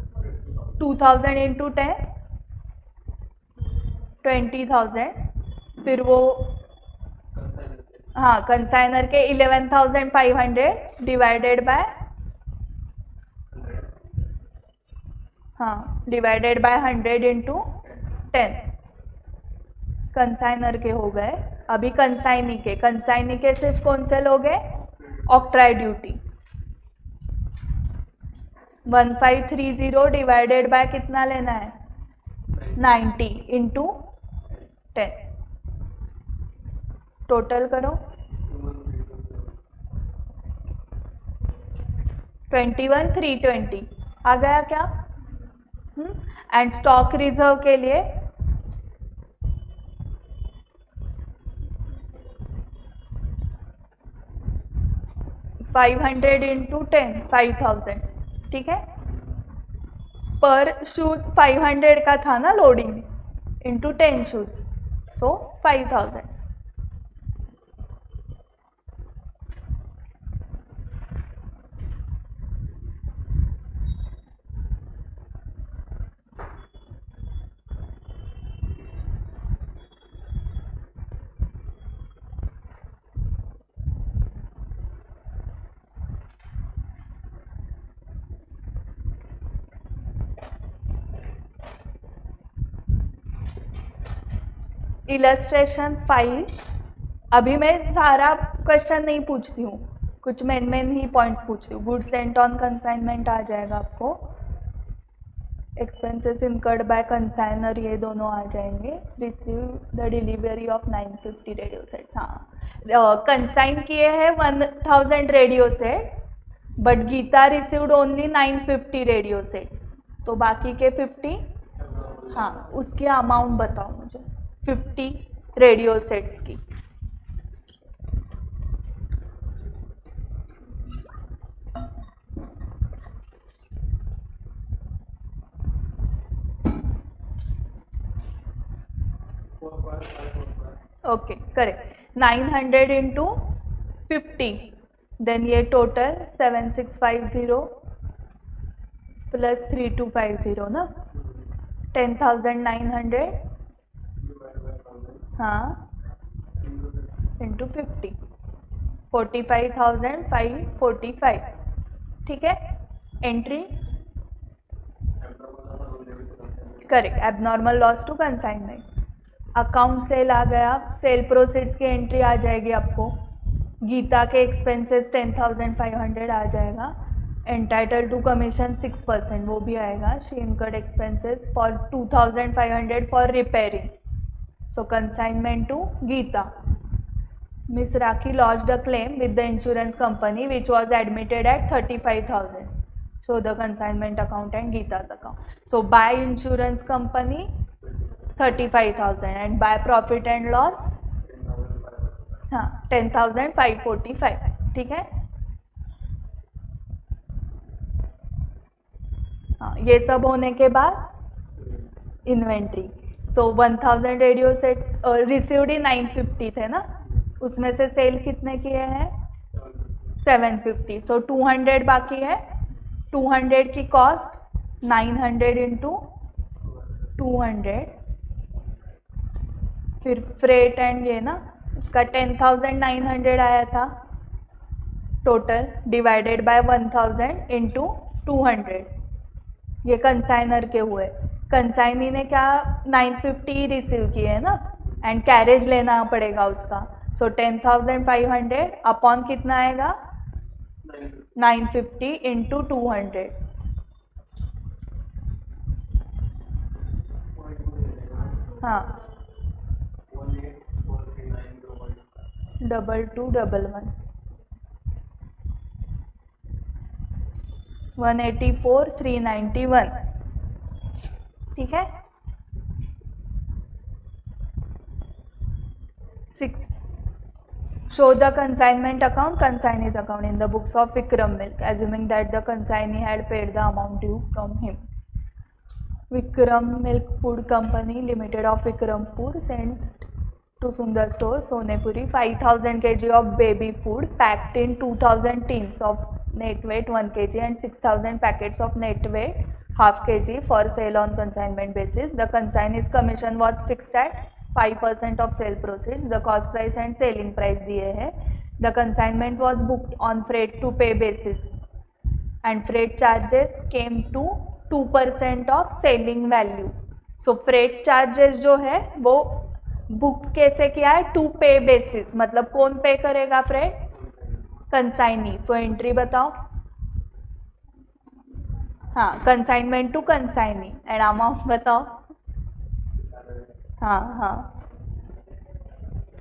2,000 इंटू 10, 20,000, फिर वो हाँ कंसाइनर के 11,500 डिवाइडेड बाय हाँ डिवाइडेड बाय 100 इंटू 10, कंसाइनर के हो गए। अभी कंसाइनी के सिर्फ कौन से लोगे? ऑक्ट्राई ड्यूटी 1530 डिवाइडेड बाय कितना लेना है? 90 इंटू 10, टोटल करो 21,320 आ गया क्या? एंड स्टॉक रिजर्व के लिए $500 इंटू 10, 5,000, ठीक है। पर शूज 500 का था ना लोडिंग, इंटू 10 शूज, सो 5,000। इलस्ट्रेशन 5। अभी मैं सारा क्वेश्चन नहीं पूछती हूँ, कुछ मेन ही पॉइंट्स पूछती हूँ। गुड्स सेंट ऑन कंसाइनमेंट आ जाएगा आपको। एक्सपेंसेस इनकर्ड बाय कंसाइनर ये दोनों आ जाएंगे. Receive the delivery of 950 radio sets. हाँ, कंसाइन किए हैं 1000 radio sets, but Geeta received only 950 radio sets. तो बाकी के 50, हाँ, उसकी अमाउंट बताओ मुझे 50 रेडियो सेट्स की. Okay, correct. 900 इंटू 50, देन ये टोटल 7650 प्लस 3250 ना. 10,900, हाँ, इंटू 50, 45,545. ठीक है. Entry correct. Abnormal loss to consignment. Account sale आ गया. सेल प्रोसीड्स की एंट्री आ जाएगी आपको. गीता के एक्सपेंसेस 10,500 आ जाएगा. एंटाइटल टू कमीशन 6%, वो भी आएगा. She incurred expenses for 2,500 for repairing. So consignment to Geeta. Miss Rakhi lodged a claim with the insurance company which was admitted at 35,000. So the consignment account and Geeta's account. So by insurance company 35,000 and by profit and loss, हाँ, 10,545. ठीक है. हाँ, ये सब होने के बाद inventory. सो 1000 radio set received ही 950 थे ना, उसमें से सेल कितने किए हैं 750. सो 200 बाकी है. 200 की कॉस्ट 900 इंटू 200, फिर फ्रेट एंड ये ना, इसका 10,900 आया था टोटल, डिवाइडेड बाय 1000 इंटू 200. ये कंसाइनर के हुए. कंसाइनी ने क्या 950 रिसीव किए है ना, एंड कैरेज लेना पड़ेगा उसका. सो 10,500 अपॉन कितना आएगा 950 इंटू 200. हाँ, 2211 184,391. ठीक है. 6. Show the consignment account, consignee's account in the books of Vikram Milk, assuming that the consignee had paid the amount due from him. Vikram Milk Food Company Limited of Vikrampur sent to Sundar Store, Sonepuri, 5,000 kg of baby food packed in 2,000 tins of net weight 1 kg and 6,000 packets of net weight half kg for sale on consignment basis. The consignee's commission was fixed at 5% of sale proceeds. The cost price and selling price दिए है. The consignment was booked on freight to pay basis and freight charges came to 2% of selling value. So freight charges जो है वो book कैसे किया है to पे basis, मतलब कौन पे करेगा फ्रेट, कंसाइनी. सो एंट्री बताओ. हाँ, consignment to consignee and amount बताओ. हाँ हाँ.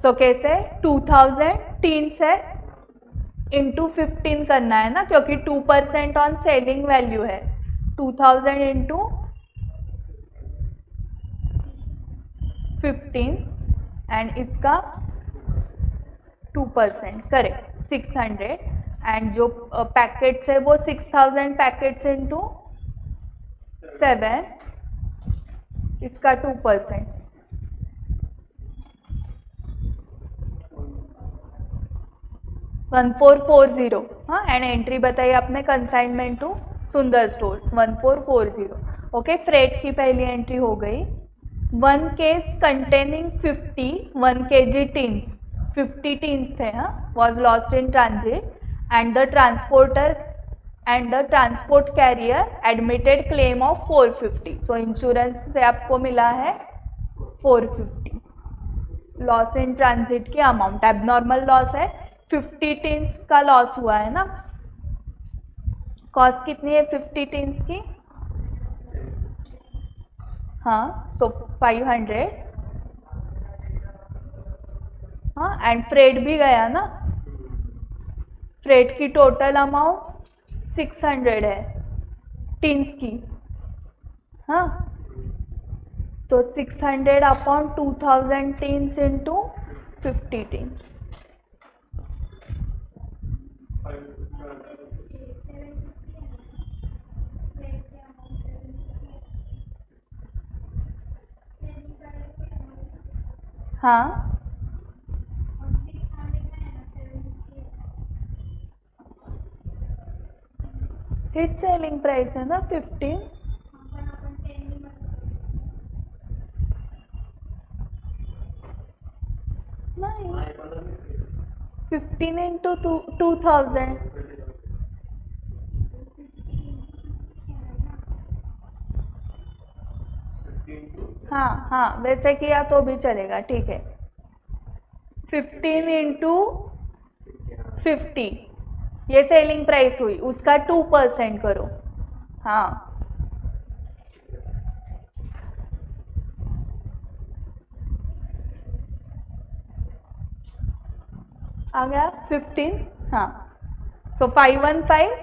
सो कैसे 2000 3 से इंटू 15 करना है ना, क्योंकि 2% ऑन सेलिंग वैल्यू है. 2000 इंटू 15 एंड इसका 2%, करेक्ट 600. एंड जो पैकेट्स है वो 6,000 पैकेट्स इंटू 7, इसका 2%. 1440. हाँ, एंड एंट्री बताइए आपने consignment to Sundar Stores 1440. Okay, freight की पहली एंट्री हो गई. 1 case containing 1 kg tins, 50 tins थे. हाँ, was lost in transit and the transporter and the transport carrier admitted claim of 450. So insurance से आपको मिला है 450. लॉस इन ट्रांजिट की अमाउंट एबनॉर्मल लॉस है, 50 टीन्स का लॉस हुआ है ना. कॉस्ट कितनी है 50 टीन्स की हाँ, सो 500, हाँ, एंड फ्रेट भी गया ना, फ्रेट की टोटल अमाउंट 600 है टीन्स की, हाँ, तो 600 अपॉन 2000 टीन्स इंटू 50 टीन्स, हाँ, हिट सेलिंग प्राइस है ना 15, नहीं 15 इंटू 2000, हाँ हाँ वैसे किया तो भी चलेगा, ठीक है। 15 इंटू 50 ये सेलिंग प्राइस हुई, उसका 2% करो, हाँ, आ गया 15, हाँ, सो 515,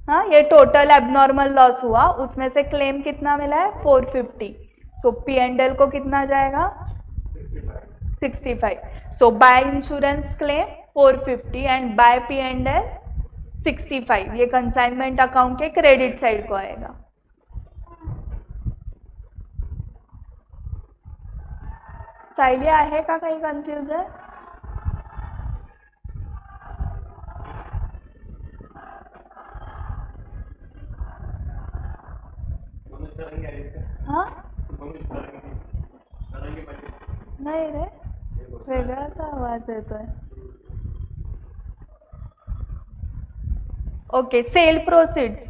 हाँ, ये टोटल एबनॉर्मल लॉस हुआ, उसमें से क्लेम कितना मिला है 450, सो P&L को कितना जाएगा 65, so by insurance claim 450 and by P&L 65, ये कंसाइनमेंट अकाउंट के क्रेडिट साइड को आएगा। साइलिया आहे का काही कन्फ्युजन? हाँ नाही रे, वेगळाच आवाज येतोय। Okay, sale proceeds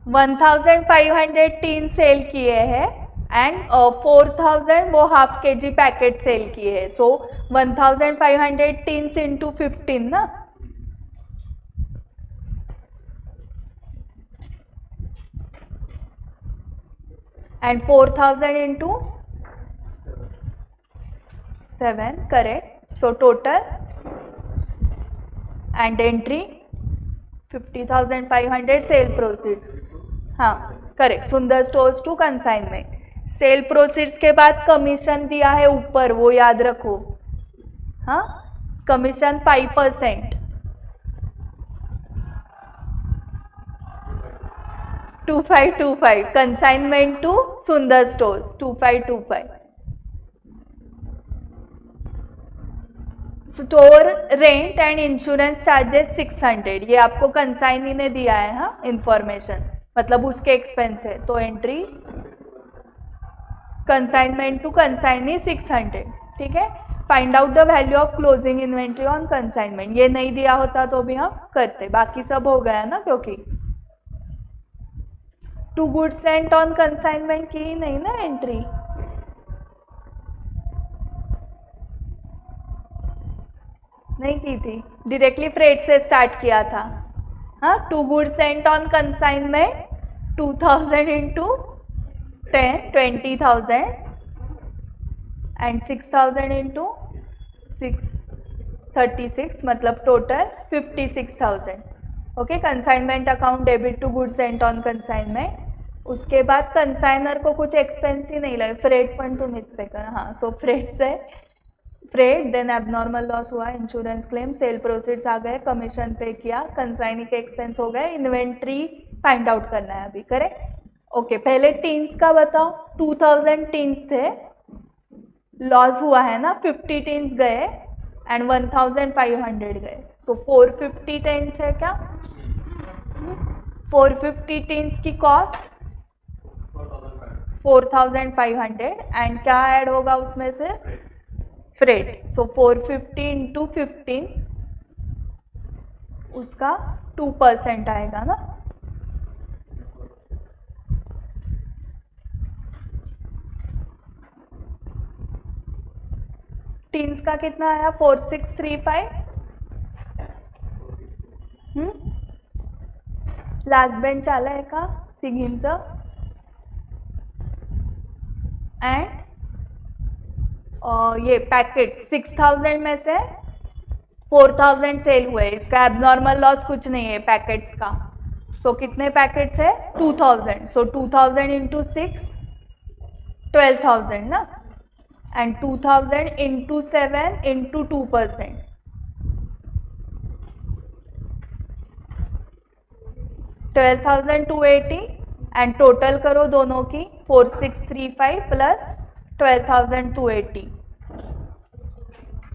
1500 tin sale किए हैं एंड 4000 वो हाफ केजी पैकेट सेल किए हैं, सो 1500 टीन्स इंटू 15 ना, and 4000 into 7, correct, so total and entry 50,500 sale proceeds, हाँ correct, Sundar Stores to consignment. Sale proceeds के बाद कमीशन दिया है ऊपर, वो याद रखो, हाँ, commission 5%, 2525, consignment to Sundar stores 2525, store rent and insurance charges 600, ये आपको कंसाइनी ने दिया है, हाँ, इंफॉर्मेशन, मतलब उसके एक्सपेंस है, तो एंट्री कंसाइनमेंट टू कंसाइनी 600, ठीक है। Find out the value of closing inventory on consignment, ये नहीं दिया होता तो भी हम करते, बाकी सब हो गया ना, क्योंकि to goods sent on consignment की नहीं ना एंट्री, नहीं की थी, डायरेक्टली फ्रेट से स्टार्ट किया था, हाँ, to goods sent on consignment 2000 into 10 20,000 and 6000 into 6 36, मतलब total 56,000, okay. Consignment account debit to goods sent on consignment, उसके बाद कंसाइनर को कुछ एक्सपेंस ही नहीं लगे, फ्रेट पण तुम्हीच पे करा, हाँ, सो फ्रेट से फ्रेट, देन एबनॉर्मल लॉस हुआ, इंश्योरेंस क्लेम, सेल प्रोसीड्स आ गए, कमीशन पे किया, कंसाइनी के एक्सपेंस हो गए, इन्वेंट्री फाइंड आउट करना है अभी, करेक्ट, ओके। पहले टीन्स का बताओ, 2000 टीन्स थे, लॉस हुआ है ना, 50 टीन्स गए एंड 1500 गए, सो 450 टीन्स है क्या, 450 टीन्स की कॉस्ट 4500 एंड क्या ऐड होगा उसमें से, फ्रेट, सो 450 इंटू 15, उसका 2% आएगा ना, टीन्स का कितना आया 4635, लास्ट बेंच आलाय का तिघींचं, एंड ये पैकेट 6000 में से 4000 सेल हुए, इसका एबनॉर्मल लॉस कुछ नहीं है पैकेट्स का। सो कितने पैकेट्स है 2000, सो 2000 इंटू 6 12,000 ना, and 2000 into 7 into 2%, 12,280 and total करो दोनों की 4635 प्लस 12,280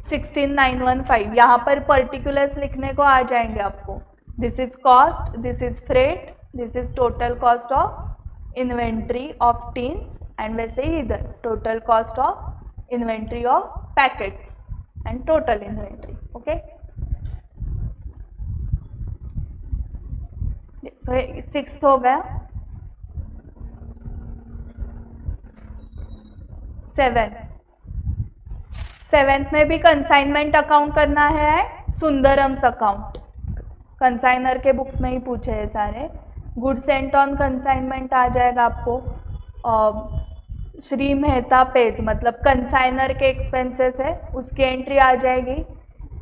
16,915। यहाँ पर पर्टिकुलर्स लिखने को आ जाएंगे आपको। This is cost, this is freight, this is total cost of inventory of tins, and वैसे ही इधर total cost of inventory of packets and total inventory. Okay, so 6 हो गया। 7th में भी कंसाइनमेंट अकाउंट करना है, सुंदरम्स अकाउंट। कंसाइनर के बुक्स में ही पूछे हैं सारे। गुड्स सेंट ऑन कंसाइनमेंट आ जाएगा आपको। श्री मेहता पेज मतलब कंसाइनर के एक्सपेंसेस है, उसकी एंट्री आ जाएगी।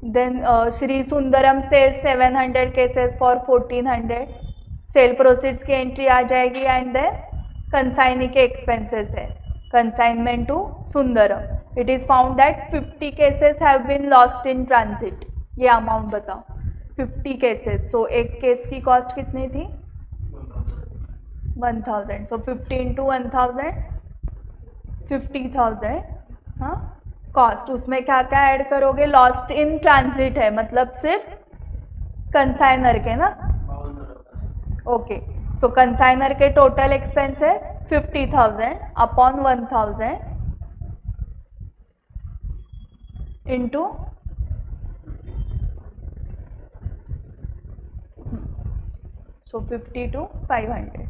Then Shri Sundaram sells 700 cases for 1400, sale proceeds की एंट्री आ जाएगी। एंड देन कंसाइनी के एक्सपेंसेस है, consignment to Sundaram. It is found that 50 cases have been lost in transit. ये अमाउंट बताओ, 50 केसेस। सो एक केस की कॉस्ट कितनी थी 1000, सो 50 इंटू 1000 50,000 हाँ कॉस्ट। उसमें क्या क्या ऐड करोगे, लॉस्ट इन ट्रांजिट है मतलब सिर्फ कंसाइनर के ना। ओके, सो कंसाइनर के total expenses 50,000 upon 1000 into so 50 to 500।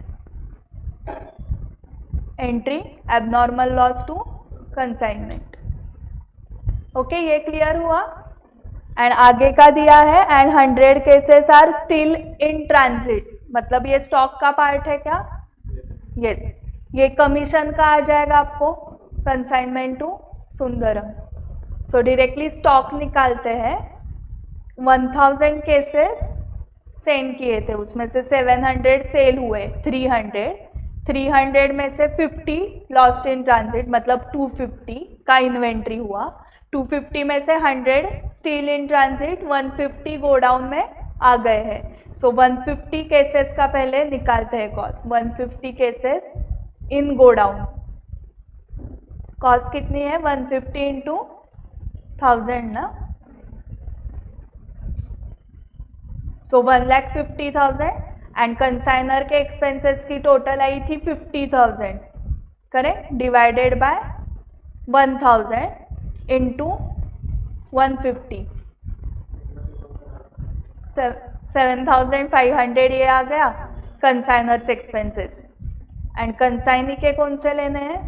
Entry abnormal loss to consignment. Okay, ये क्लियर हुआ। एंड आगे का दिया है and 100 cases are still in transit, मतलब ये स्टॉक का पार्ट है क्या? यस, ये कमीशन का आ जाएगा आपको, consignment to Sundaram. So directly stock निकालते हैं। 1000 केसेस सेंड किए थे, उसमें से 700 सेल हुए, 300 में से 50 लॉस्ट इन ट्रांजिट मतलब 250 का इन्वेंट्री हुआ। 250 में से 100 स्टिल इन ट्रांजिट, 150 गोडाउन में आ गए हैं। सो 150 केसेस का पहले निकालते हैं cost. 150 cases in godown, cost कितनी है 150 इंटू 1000 ना। सो 1,50,000 एंड कंसाइनर के एक्सपेंसेस की टोटल आई थी 50,000, करेक्ट, डिवाइडेड बाय 1000 इंटू 150, 7,500 ये आ गया कंसाइनर्स एक्सपेंसेस। एंड कंसाइनी के कौन से लेने हैं,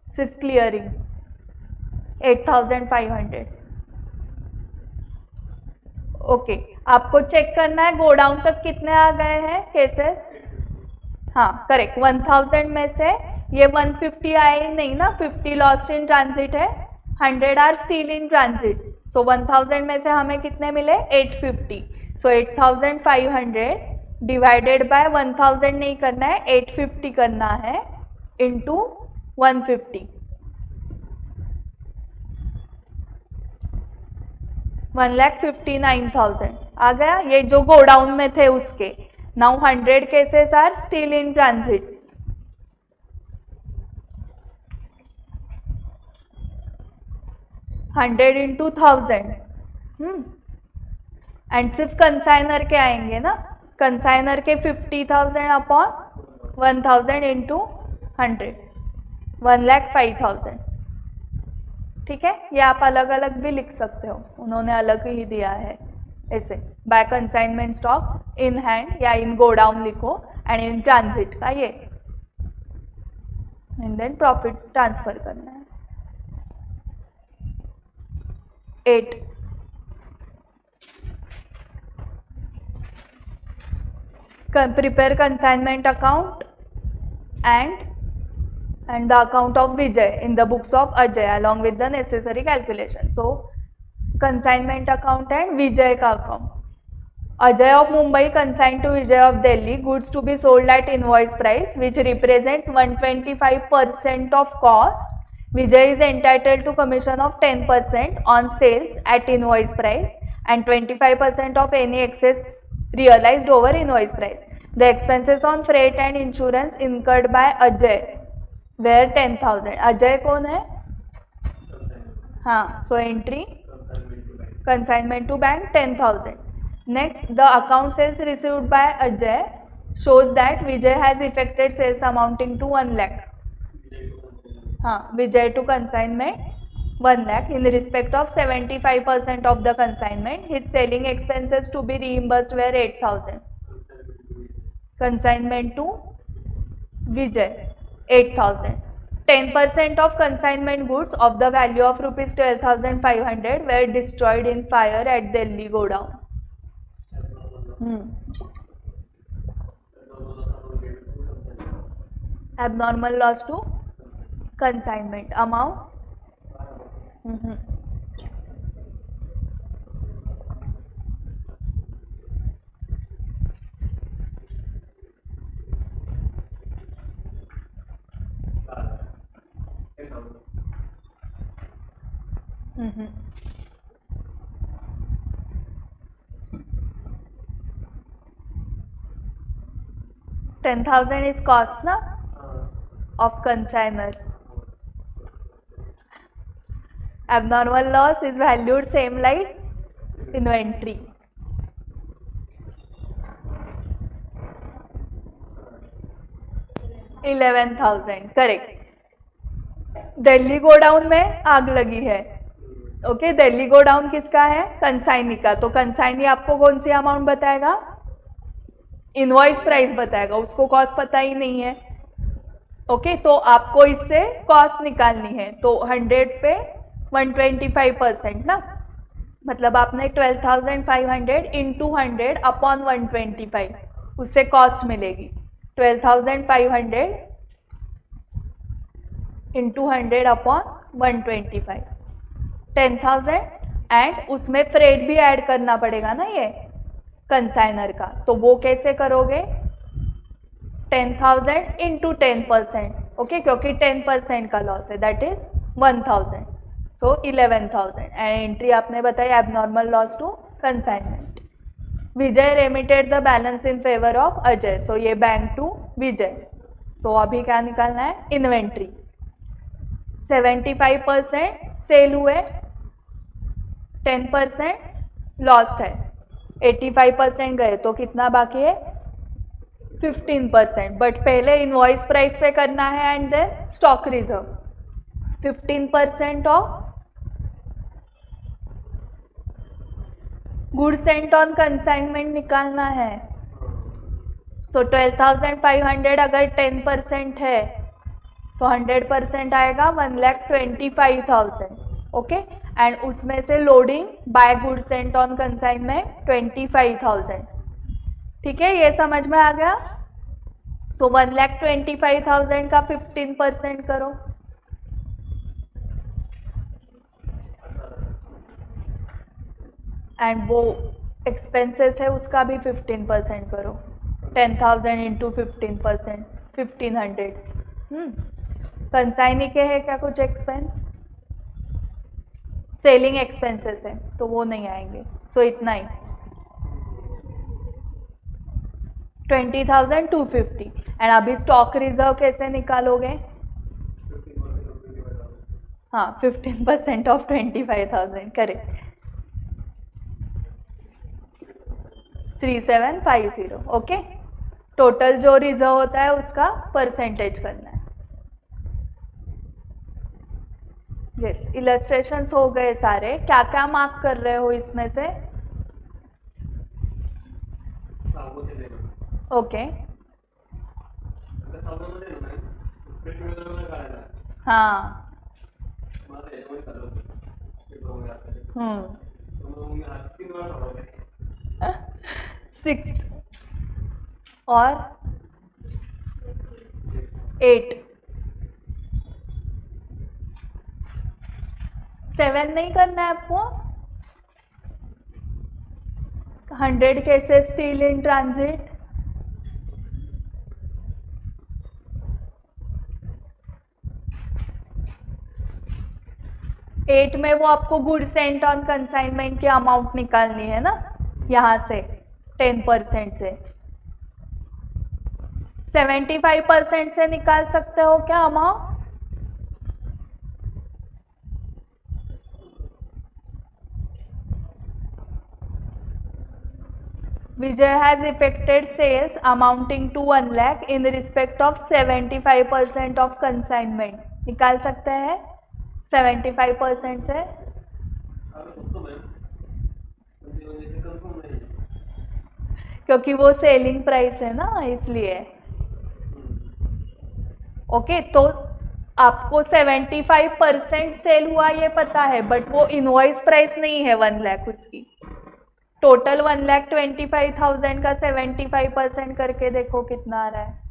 सिर्फ क्लियरिंग 8,500। ओके, आपको चेक करना है गोडाउन तक कितने आ गए हैं केसेस। हाँ करेक्ट, 1000 में से ये 150 आए ही नहीं ना, 50 लॉस्ट इन ट्रांजिट है, 100 आर स्टिल इन ट्रांजिट। सो 1000 में से हमें कितने मिले 850। सो 8,500 डिवाइडेड बाय 1000 नहीं करना है, 850 करना है इंटू 150, 1,59,000 आ गया। ये जो गोडाउन में थे उसके। Now 100 cases are still in transit. Hundred into 1000 and सिर्फ कंसाइनर के आएंगे ना, कंसाइनर के 50,000 अपॉन 1000 इंटू 100, 1,05,000। ठीक है, ये आप अलग अलग भी लिख सकते हो, उन्होंने अलग ही दिया है ऐसे। By consignment stock in hand या इन गोडाउन लिखो, एंड इन ट्रांजिट का ये, एंड देन प्रॉफिट ट्रांसफर करना है। 8 prepare consignment account and and the account of Vijay in the books of Ajay along with the necessary calculation. So consignment account and Vijay ka account. Ajay of Mumbai consigned to Vijay of Delhi goods to be sold at invoice price which represents 125% of cost. Vijay is entitled to commission of 10% on sales at invoice price and 25% of any excess realized over invoice price. The expenses on freight and insurance incurred by Ajay were 10,000. Ajay कौन है? हाँ, so entry consignment to bank 10,000. Next, the account sales received by Ajay shows that Vijay has effected sales amounting to 1 lakh. हाँ, Vijay to consignment 1 lakh in respect of 75% of the consignment. His selling expenses to be reimbursed were 8,000. Consignment to Vijay 8,000. 10% of consignment goods of the value of rupees 12,500 were destroyed in fire at Delhi godown. Abnormal loss to consignment amount. 10,000 is cost na of consignor. Abnormal loss is valued same like inventory. $11,000 correct. Delhi godown में आग लगी है. Okay, Delhi godown किसका है? Consignee का. तो consignee आपको कौन सी अमाउंट बताएगा? इनवॉइस प्राइस बताएगा, उसको कॉस्ट पता ही नहीं है. ओके, तो आपको इससे कॉस्ट निकालनी है. तो 100 पे 125% ना, मतलब आपने 12,500 इंटू 100 अपॉन 125 उससे कॉस्ट मिलेगी. 12,500 इंटू 100 अपॉन 125 10,000 एंड उसमें फ्रेट भी ऐड करना पड़ेगा ना ये कंसाइनर का. तो वो कैसे करोगे? 10,000 इंटू 10%. ओके, क्योंकि 10% का लॉस है, that is 1,000. So 11,000 and entry आपने बताई abnormal loss to consignment. Vijay remitted the balance in favour of Ajay. So ये बैंक टू विजय. सो अभी क्या निकालना है? इन्वेंट्री. 75% सेल हुए, 10% लॉस्ट है, 85% गए, तो कितना बाकी है? 15%. बट पहले इनवॉइस प्राइस पे करना है and then stock reserve. 15% of good sent on consignment निकालना है. सो 12,500 अगर 10% है तो 100% आएगा 1,25,000. ओके, एंड उसमें से loading by good sent on consignment 25,000. ठीक है, ये समझ में आ गया. सो 1,25,000 का 15% करो. एंड वो एक्सपेंसेस है उसका भी 15% करो. 10,000 इंटू 15%, 1,500. कंसाइनी के है क्या कुछ एक्सपेंस? सेलिंग एक्सपेंसेस है तो वो नहीं आएंगे. सो इतना ही. 20,250. एंड अभी स्टॉक रिजर्व कैसे निकालोगे? हाँ, 15% ऑफ 25,000. करेक्ट. 3750. ओके, टोटल जो रिजर्व होता है उसका परसेंटेज करना है. यस, इलस्ट्रेशंस हो गए सारे. क्या क्या मार्क कर रहे हो इसमें से? ओके, हाँ. 6 और 8. 7 नहीं करना है आपको। 100 cases still in transit, at में वो आपको गुड सेंट ऑन कंसाइनमेंट की अमाउंट निकालनी है ना, यहाँ से 10% से। 75% से निकाल सकते हो क्या amount? Vijay has effected sales amounting to 1 lakh in respect of 75% of consignment. निकाल सकते हैं 75% से। क्योंकि वो सेलिंग प्राइस है ना, इसलिए। ओके, तो आपको 75% सेल हुआ ये पता है, बट वो इनवॉइस प्राइस नहीं है 1 लाख उसकी। टोटल 1,25,000 का 75% करके देखो कितना आ रहा है।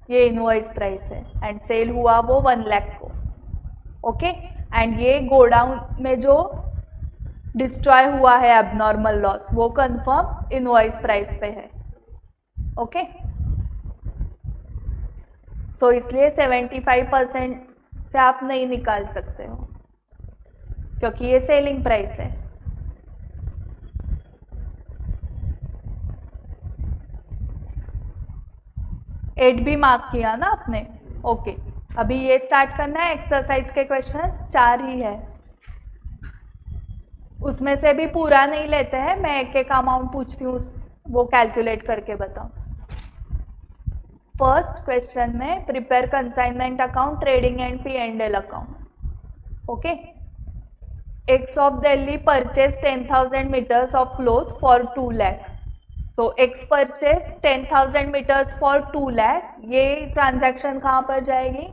ये इनवॉइस प्राइस है एंड सेल हुआ वो 1 लाख को। ओके, एंड ये गोडाउन में जो डिस्ट्रॉय हुआ है एबनॉर्मल लॉस, वो कंफर्म इनवॉइस प्राइस पे है। ओके, सो इसलिए 75% से आप नहीं निकाल सकते हो क्योंकि ये सेलिंग प्राइस है। एट भी मार्क किया ना आपने। ओके, अभी ये स्टार्ट करना है। एक्सरसाइज के क्वेश्चंस 4 ही है, उसमें से भी पूरा नहीं लेते हैं, मैं एक एक अमाउंट पूछती हूँ, वो कैलकुलेट करके बताऊँ। फर्स्ट क्वेश्चन में prepare consignment account, trading and P&L अकाउंट। Okay, X of Delhi purchase 10,000 metres of cloth for 2 lakh. So X purchase 10,000 metres for 2 lakh. ये ट्रांजैक्शन कहाँ पर जाएगी?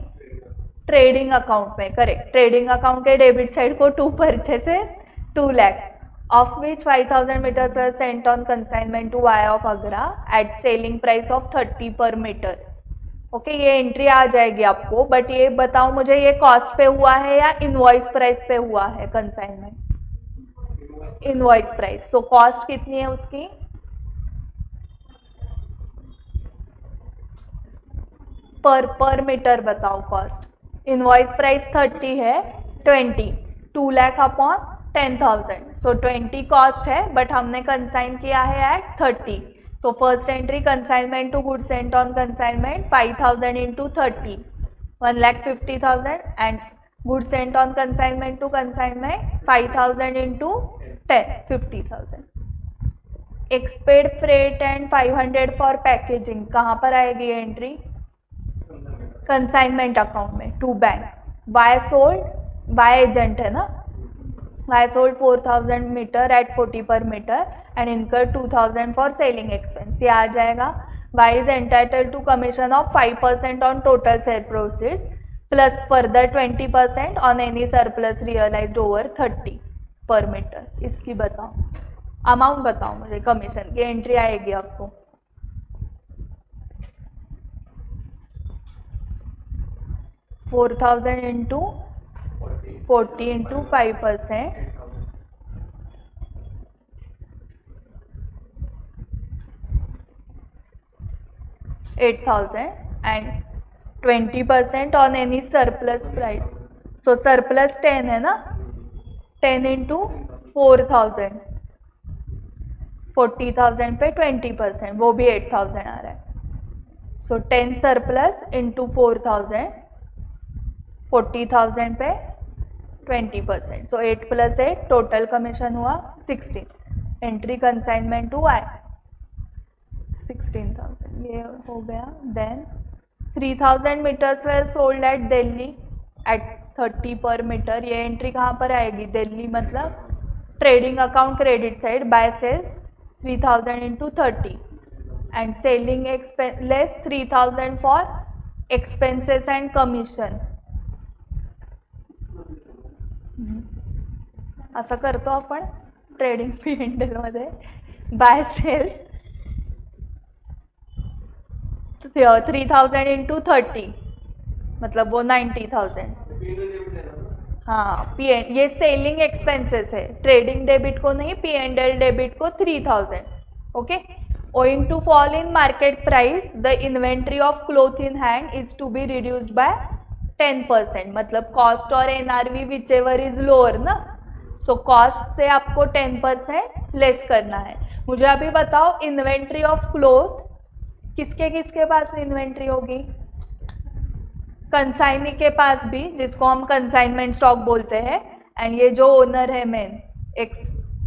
ट्रेडिंग अकाउंट में। करेक्ट, ट्रेडिंग अकाउंट के डेबिट साइड को 2 purchases 2 lakh, of which 5,000 meters were sent on consignment to Via of Agra at selling price of 30 per meter. Okay, ये entry आ जाएगी आपको, बट ये बताओ मुझे, ये कॉस्ट पे हुआ है या इनवॉइस प्राइस पे हुआ है consignment? Invoice price. So cost कितनी है उसकी? पर मीटर बताओ कॉस्ट। इनवॉइस प्राइस 30 है, 20, 2 लाख अपॉन 10,000, सो 20 कॉस्ट है, बट हमने कंसाइन किया है एट 30। तो first entry consignment to good sent on consignment 5,000 into 30, 1,50,000, and good sent on consignment to consignment 5,000 into 10, 50,000। एक्सपेड फ्रेट एंड 500 फॉर पैकेजिंग, कहाँ पर आएगी एंट्री? कंसाइनमेंट अकाउंट में, to bank. By sold, by agent है ना, I sold 4,000 meter at 40 per meter and incurred 2,000 for selling expense. ये आ जाएगा। Y is entitled to commission of 5% on total sale proceeds plus further 20% on any surplus realized over 30 per meter. इसकी बताओ, amount बताओ मुझे, commission की entry आएगी आपको। $4,000 into 40 into 5%, 8,000 and 20% on any surplus price. So surplus 10 है ना, 10 into 4,000, 40,000 पे 20%, वो भी 8,000 आ रहा है। सो 10 सरप्लस इंटू 4,000, 40,000 पे 20%, सो 8 + 8 टोटल कमीशन हुआ 16। एंट्री कंसाइनमेंट टू आई 16,000, ये हो गया। Then 3,000 metres were sold at Delhi at 30 per metre. ये एंट्री कहाँ पर आएगी? दिल्ली मतलब trading account credit side, by sales 3,000 into 30 and selling less 3,000 for expenses and commission. असं करतो आपण ट्रेडिंग P&L मध्ये, बाय सेल्स 3000 इंटू 30 मतलब वो 90,000। हाँ पी एंड ये सेलिंग एक्सपेंसेस है, ट्रेडिंग डेबिट को नहीं, पी एंड एल डेबिट को 3000। Okay, owing to fall in market price the inventory of cloth in hand is to be reduced by 10%। मतलब cost और NRV which ever is lower ना, so cost से आपको 10% less करना है। मुझे अभी बताओ इन्वेंट्री ऑफ क्लोथ किसके किसके पास इन्वेंट्री होगी? कंसाइनी के पास भी, जिसको हम कंसाइनमेंट स्टॉक बोलते हैं, एंड ये जो ओनर है मेन एक्स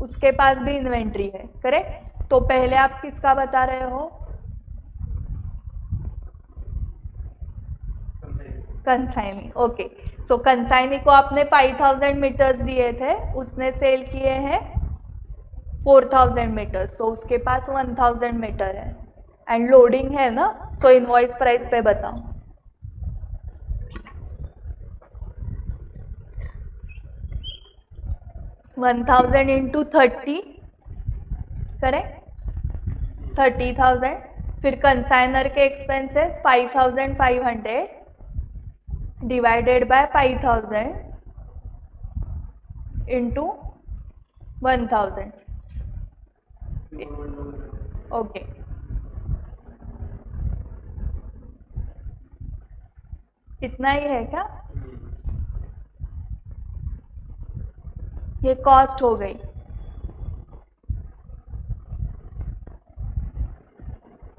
उसके पास भी इन्वेंट्री है, करेक्ट। तो पहले आप किसका बता रहे हो? कंसाइनी। ओके, सो कंसाइनी को आपने 5000 मीटर्स दिए थे, उसने सेल किए हैं 4000 मीटर्स, तो उसके पास 1000 मीटर है एंड लोडिंग है ना, सो इनवॉइस प्राइस पे बताओ। One 1000 into 30 correct, 30,000। फिर कंसाइनर के expenses 5500 divided by 5000 into 1000। Okay, इतना ही है क्या? ये कॉस्ट हो गई।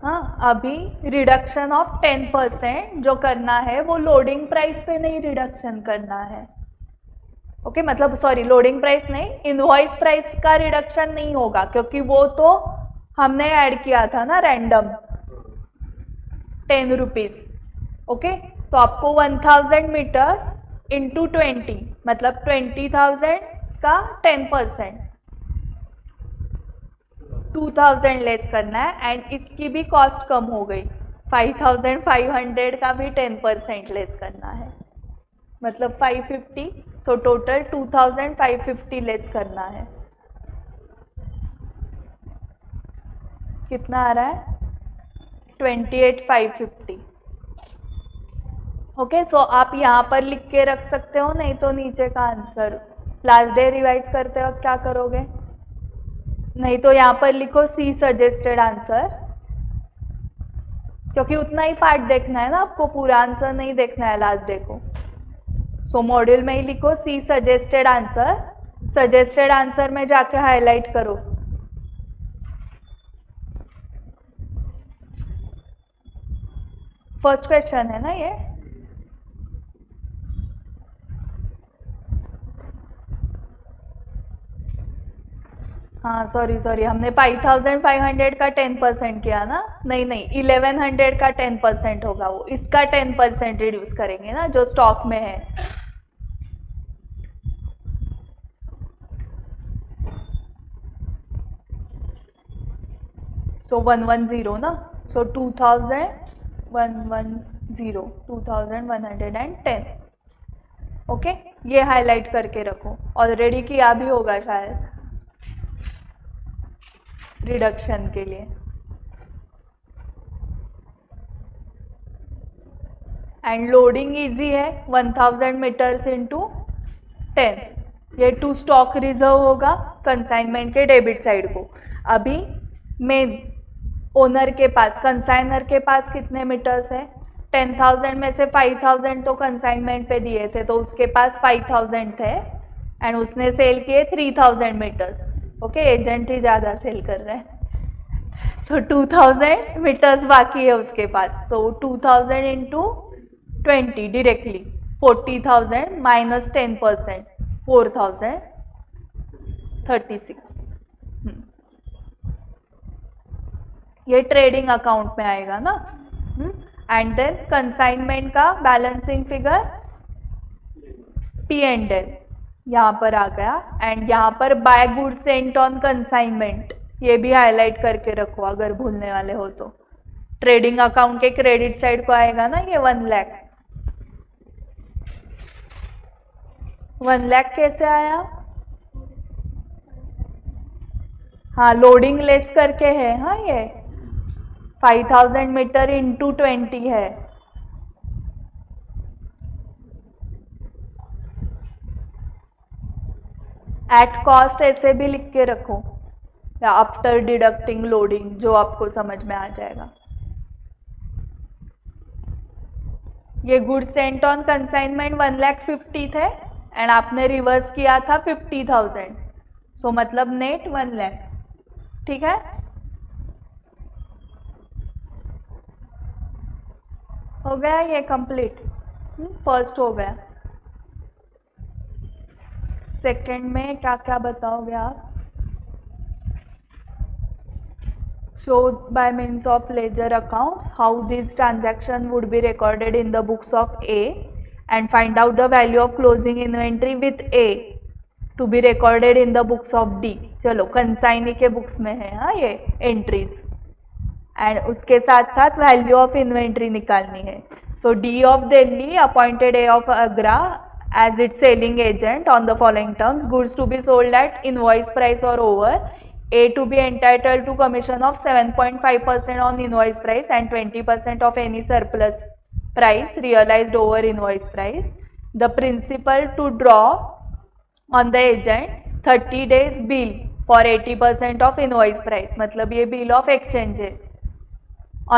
हाँ, अभी रिडक्शन ऑफ 10% जो करना है वो लोडिंग प्राइस पे नहीं रिडक्शन करना है। ओके, मतलब सॉरी लोडिंग प्राइस नहीं, इनवॉइस प्राइस का रिडक्शन नहीं होगा, क्योंकि वो तो हमने ऐड किया था ना रैंडम 10 रुपीज। ओके, तो आपको 1000 मीटर इंटू 20 मतलब 20,000 का 10% 2000 लेस करना है, एंड इसकी भी कॉस्ट कम हो गई, 5500 का भी 10% लेस करना है, मतलब 550। सो टोटल 2550 लेस करना है। कितना आ रहा है? 28,550। ओके, सो आप यहाँ पर लिख के रख सकते हो, नहीं तो नीचे का आंसर लास्ट डे रिवाइज करते वक्त क्या करोगे? नहीं तो यहाँ पर लिखो सी सजेस्टेड आंसर, क्योंकि उतना ही पार्ट देखना है ना आपको, पूरा आंसर नहीं देखना है लास्ट डे को। सो मॉड्यूल में ही लिखो सी सजेस्टेड आंसर, सजेस्टेड आंसर में जाके हाईलाइट करो। फर्स्ट क्वेश्चन है ना ये। हाँ सॉरी हमने 5500 का 10% किया ना, नहीं 1100 का 10% होगा, वो इसका 10% रिड्यूस करेंगे ना जो स्टॉक में है। सो 110 ना, सो 2110। ओके, ये हाईलाइट करके रखो, ऑलरेडी किया भी होगा शायद रिडक्शन के लिए। एंड लोडिंग इजी है, 1000 मीटर्स इंटू 10, ये टू स्टॉक रिजर्व होगा कंसाइनमेंट के डेबिट साइड को। अभी मेन ओनर के पास, कंसाइनर के पास कितने मीटर्स है? 10,000 में से 5000 तो कंसाइनमेंट पे दिए थे, तो उसके पास 5000 थे एंड उसने सेल किए 3000 मीटर्स। ओके, एजेंट ही ज़्यादा सेल कर रहे हैं। सो 2000 मीटर्स बाकी है उसके पास, सो 2000 इंटू 20 डायरेक्टली 40,000 माइनस 10% 4036। ये ट्रेडिंग अकाउंट में आएगा ना। एंड देन कंसाइनमेंट का balancing figure P and L यहाँ पर आ गया, एंड यहाँ पर by goods sent on consignment ये भी हाईलाइट करके रखो अगर भूलने वाले हो तो। ट्रेडिंग अकाउंट के क्रेडिट साइड को आएगा ना ये 1 लाख। 1 लाख कैसे आया? हाँ, लोडिंग लेस करके है। हाँ, ये 5000 मीटर इंटू 20 है। एट कॉस्ट ऐसे भी लिख के रखो या आफ्टर डिडक्टिंग लोडिंग, जो आपको समझ में आ जाएगा। ये गुड सेंट ऑन कंसाइनमेंट 1,50,000 थे एंड आपने रिवर्स किया था 50,000, सो मतलब नेट 1 लाख। ठीक है, हो गया ये कंप्लीट। फर्स्ट हो गया। सेकंड में क्या क्या बताओगे आप? Show by means of ledger accounts how this transaction would be recorded in the books of A and find out the value of closing inventory with A to be recorded in the books of D। चलो consignee के books में है हाँ ये entries, and उसके साथ साथ value of inventory निकालनी है। So D of Delhi appointed A of Agra as its selling agent on the following terms: goods to be sold at invoice price or over, A to be entitled to commission of 7.5% on invoice price and 20% of any surplus price realized over invoice price. The principal to draw on the agent 30 days bill for 80% of invoice price, मतलब ये bill of exchange है।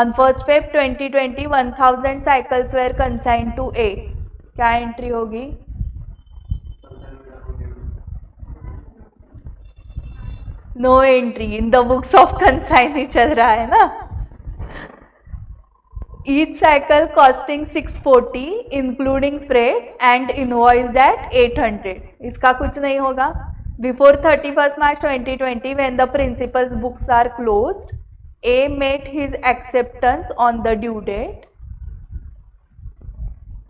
On 1st Feb 2020 1000 cycles were consigned to A। क्या entry होगी? No entry in the books of consignee चल रहा है ना। Each cycle costing 640 including freight and invoiced at 800। इसका कुछ नहीं होगा। Before 31st March 2020 when the principal's books are closed, A met his acceptance on the due date.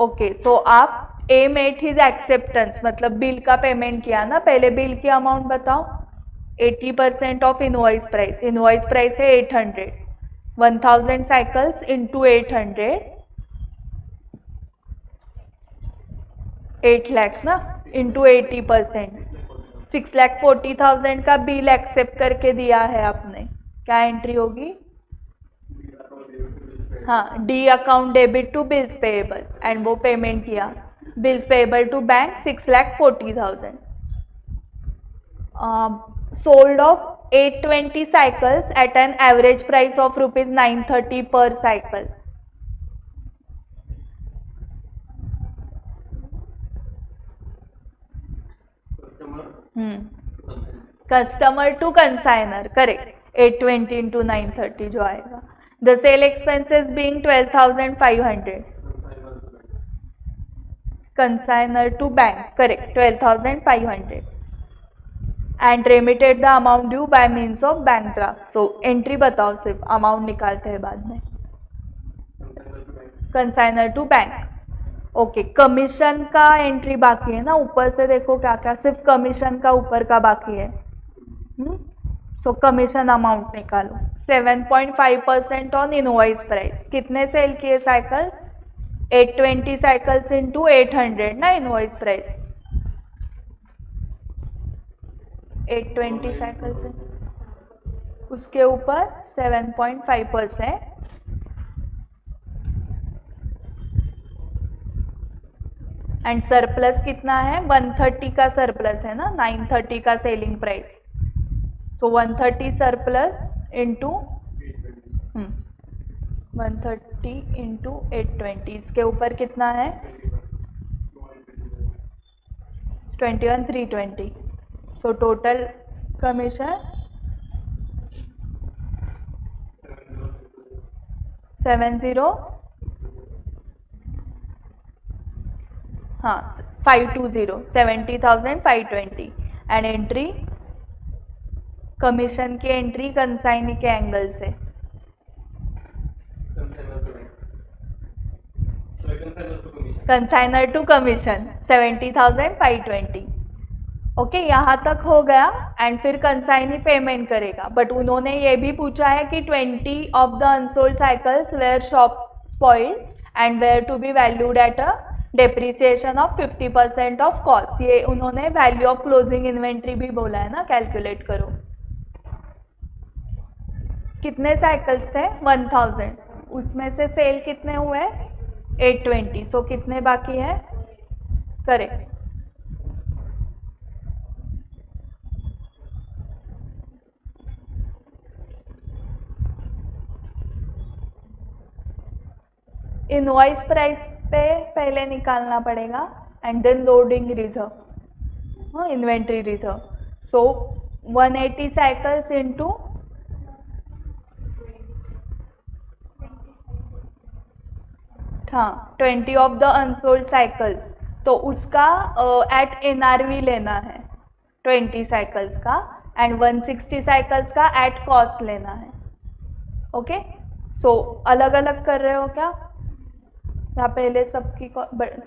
Okay, so आप A met his acceptance मतलब bill का payment किया ना, पहले बिल की अमाउंट बताओ। 80% of invoice price, invoice price है 800, 1000 cycles into 800, 8 lakh ना, इंटू 80%, 6,40,000 का बिल एक्सेप्ट करके दिया है आपने। क्या एंट्री होगी? हाँ, D account debit to bills payable, and वो पेमेंट किया। Bills payable to bank 6,40,000। sold of 820 cycles at an average price of rupees 930 per cycle। Customer to consignor, correct. 820 into 930 जो आएगा। The sale expenses being 12,500, consignor to bank, correct, 12,500 and remitted the amount due by means of bank draft. So entry बताओ, सिर्फ amount निकालते हैं बाद में। Consignor to bank. Okay, commission का entry बाकी है ना, ऊपर से देखो क्या क्या, सिर्फ कमीशन का ऊपर का बाकी है। सो कमीशन अमाउंट निकालो। 7.5% ऑन इनवॉइस प्राइस। कितने सेल किए साइकिल्स? 820 साइकिल्स इंटू 800 ना इनवॉइस प्राइस। 820 साइकिल्स, उसके ऊपर 7.5%, एंड सरप्लस कितना है? 130 का सरप्लस है ना, 930 का सेलिंग प्राइस। सो 130 सरप्लस इंटू 130 इंटू 820, इसके ऊपर कितना है? 21,320। सो टोटल कमीशन 70, हाँ 520, 70,520 एंड एंट्री, कमीशन की एंट्री कंसाइनी के एंगल से। Consignor to commission 70,520। ओके, यहाँ तक हो गया एंड फिर कंसाइनी पेमेंट करेगा। बट उन्होंने ये भी पूछा है कि 20 of the unsold cycles were shop spoiled and were to be valued at a depreciation of 50% of cost. ये उन्होंने वैल्यू ऑफ क्लोजिंग इन्वेंट्री भी बोला है ना, कैलकुलेट करो कितने साइकिल्स थे 1000, उसमें से सेल कितने हुए 820, सो कितने बाकी है करेक्ट। इनवॉइस प्राइस पे पहले निकालना पड़ेगा एंड देन लोडिंग रिजर्व, हाँ इन्वेंट्री रिजर्व। सो 180 साइकिल्स इंटू हाँ 20 ऑफ द अनसोल्ड साइकिल्स, तो उसका एट एनआरवी लेना है 20 साइकिल्स का एंड 160 साइकिल्स का एट कॉस्ट लेना है। ओके सो अलग अलग कर रहे हो क्या, या पहले सबकी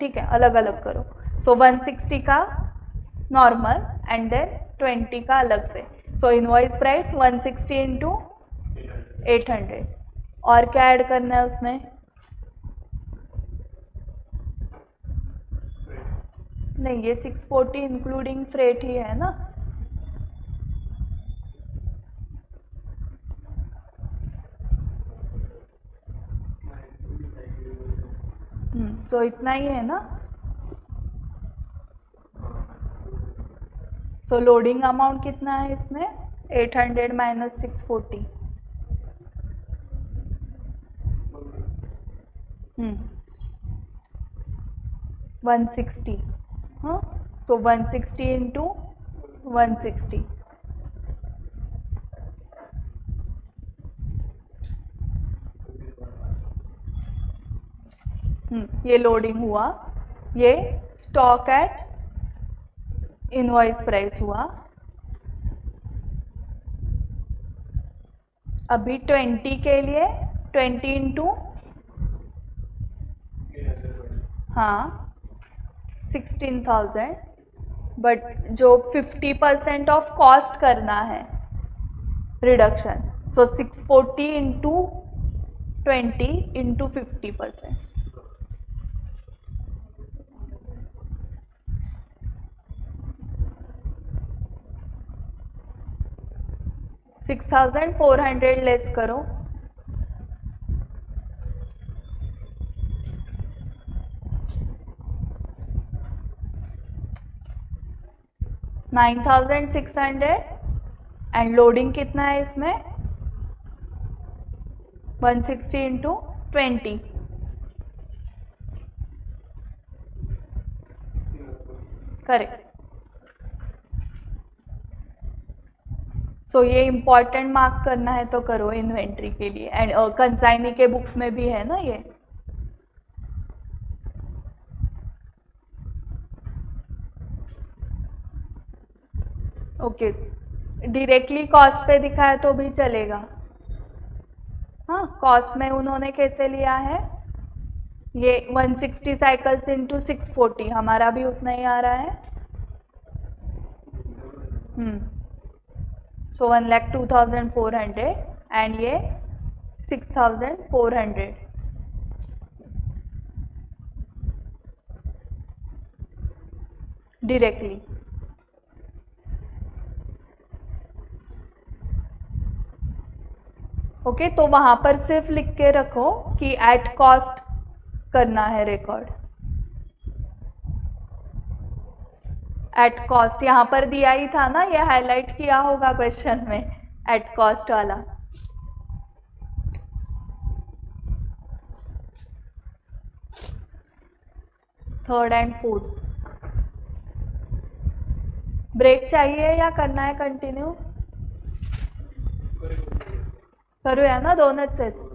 ठीक है अलग अलग करो। सो 160 का नॉर्मल एंड देन 20 का अलग से। सो इनवॉइस प्राइस 160 इंटू 800। और क्या ऐड करना है उसमें, नहीं ये 640 इंक्लूडिंग फ्रेट ही है ना। सो इतना ही है ना। सो लोडिंग अमाउंट कितना है इसमें 800 माइनस 640, 160, हाँ सो 160 इंटू 160, ये लोडिंग हुआ, ये स्टॉक एट इनवॉइस प्राइस हुआ। अभी 20 के लिए 20 इंटू हाँ 16,000, बट जो 50% ऑफ कॉस्ट करना है रिडक्शन, सो 640 इंटू 20 इंटू 50%, 6,400 लेस करो, 9,600 एंड लोडिंग कितना है इसमें 160 इंटू 20, करेक्ट। सो ये इम्पॉर्टेंट मार्क करना है तो करो इन्वेंट्री के लिए, एंड कंसाइनी के बुक्स में भी है ना ये। ओके डायरेक्टली कॉस्ट पे दिखाया तो भी चलेगा, हाँ कॉस्ट में उन्होंने कैसे लिया है, ये 160 साइकिल्स इंटू 640 हमारा भी उतना ही आ रहा है, सो 1,02,400 एंड ये 6,400, डायरेक्टली। ओके तो वहां पर सिर्फ लिख के रखो कि एट कॉस्ट करना है रिकॉर्ड, एट कॉस्ट यहाँ पर दिया ही था ना, ये हाईलाइट किया होगा क्वेश्चन में एट कॉस्ट वाला। थर्ड एंड फोर्थ ब्रेक चाहिए या करना है कंटिन्यू, करूया ना दोनच आहेत।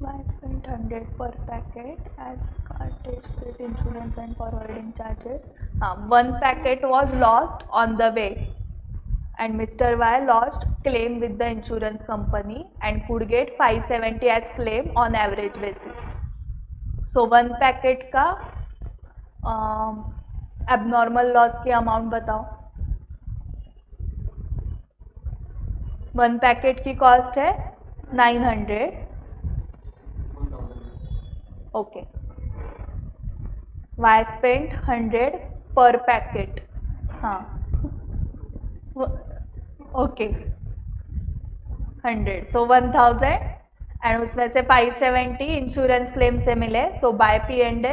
I spent 100 per packet as cartage, freight, insurance and forwarding charges. One packet was lost on the way and Mr. Y lodged claim with the insurance company and could get 570 as claim on average basis. So one packet का abnormal loss की amount बताओ। 1 packet की cost है 900. 1000. Okay. Y spent 100 पर packet. हाँ. Okay. 100 so 1000 and उसमें से 570 insurance claim से मिले. So by P&L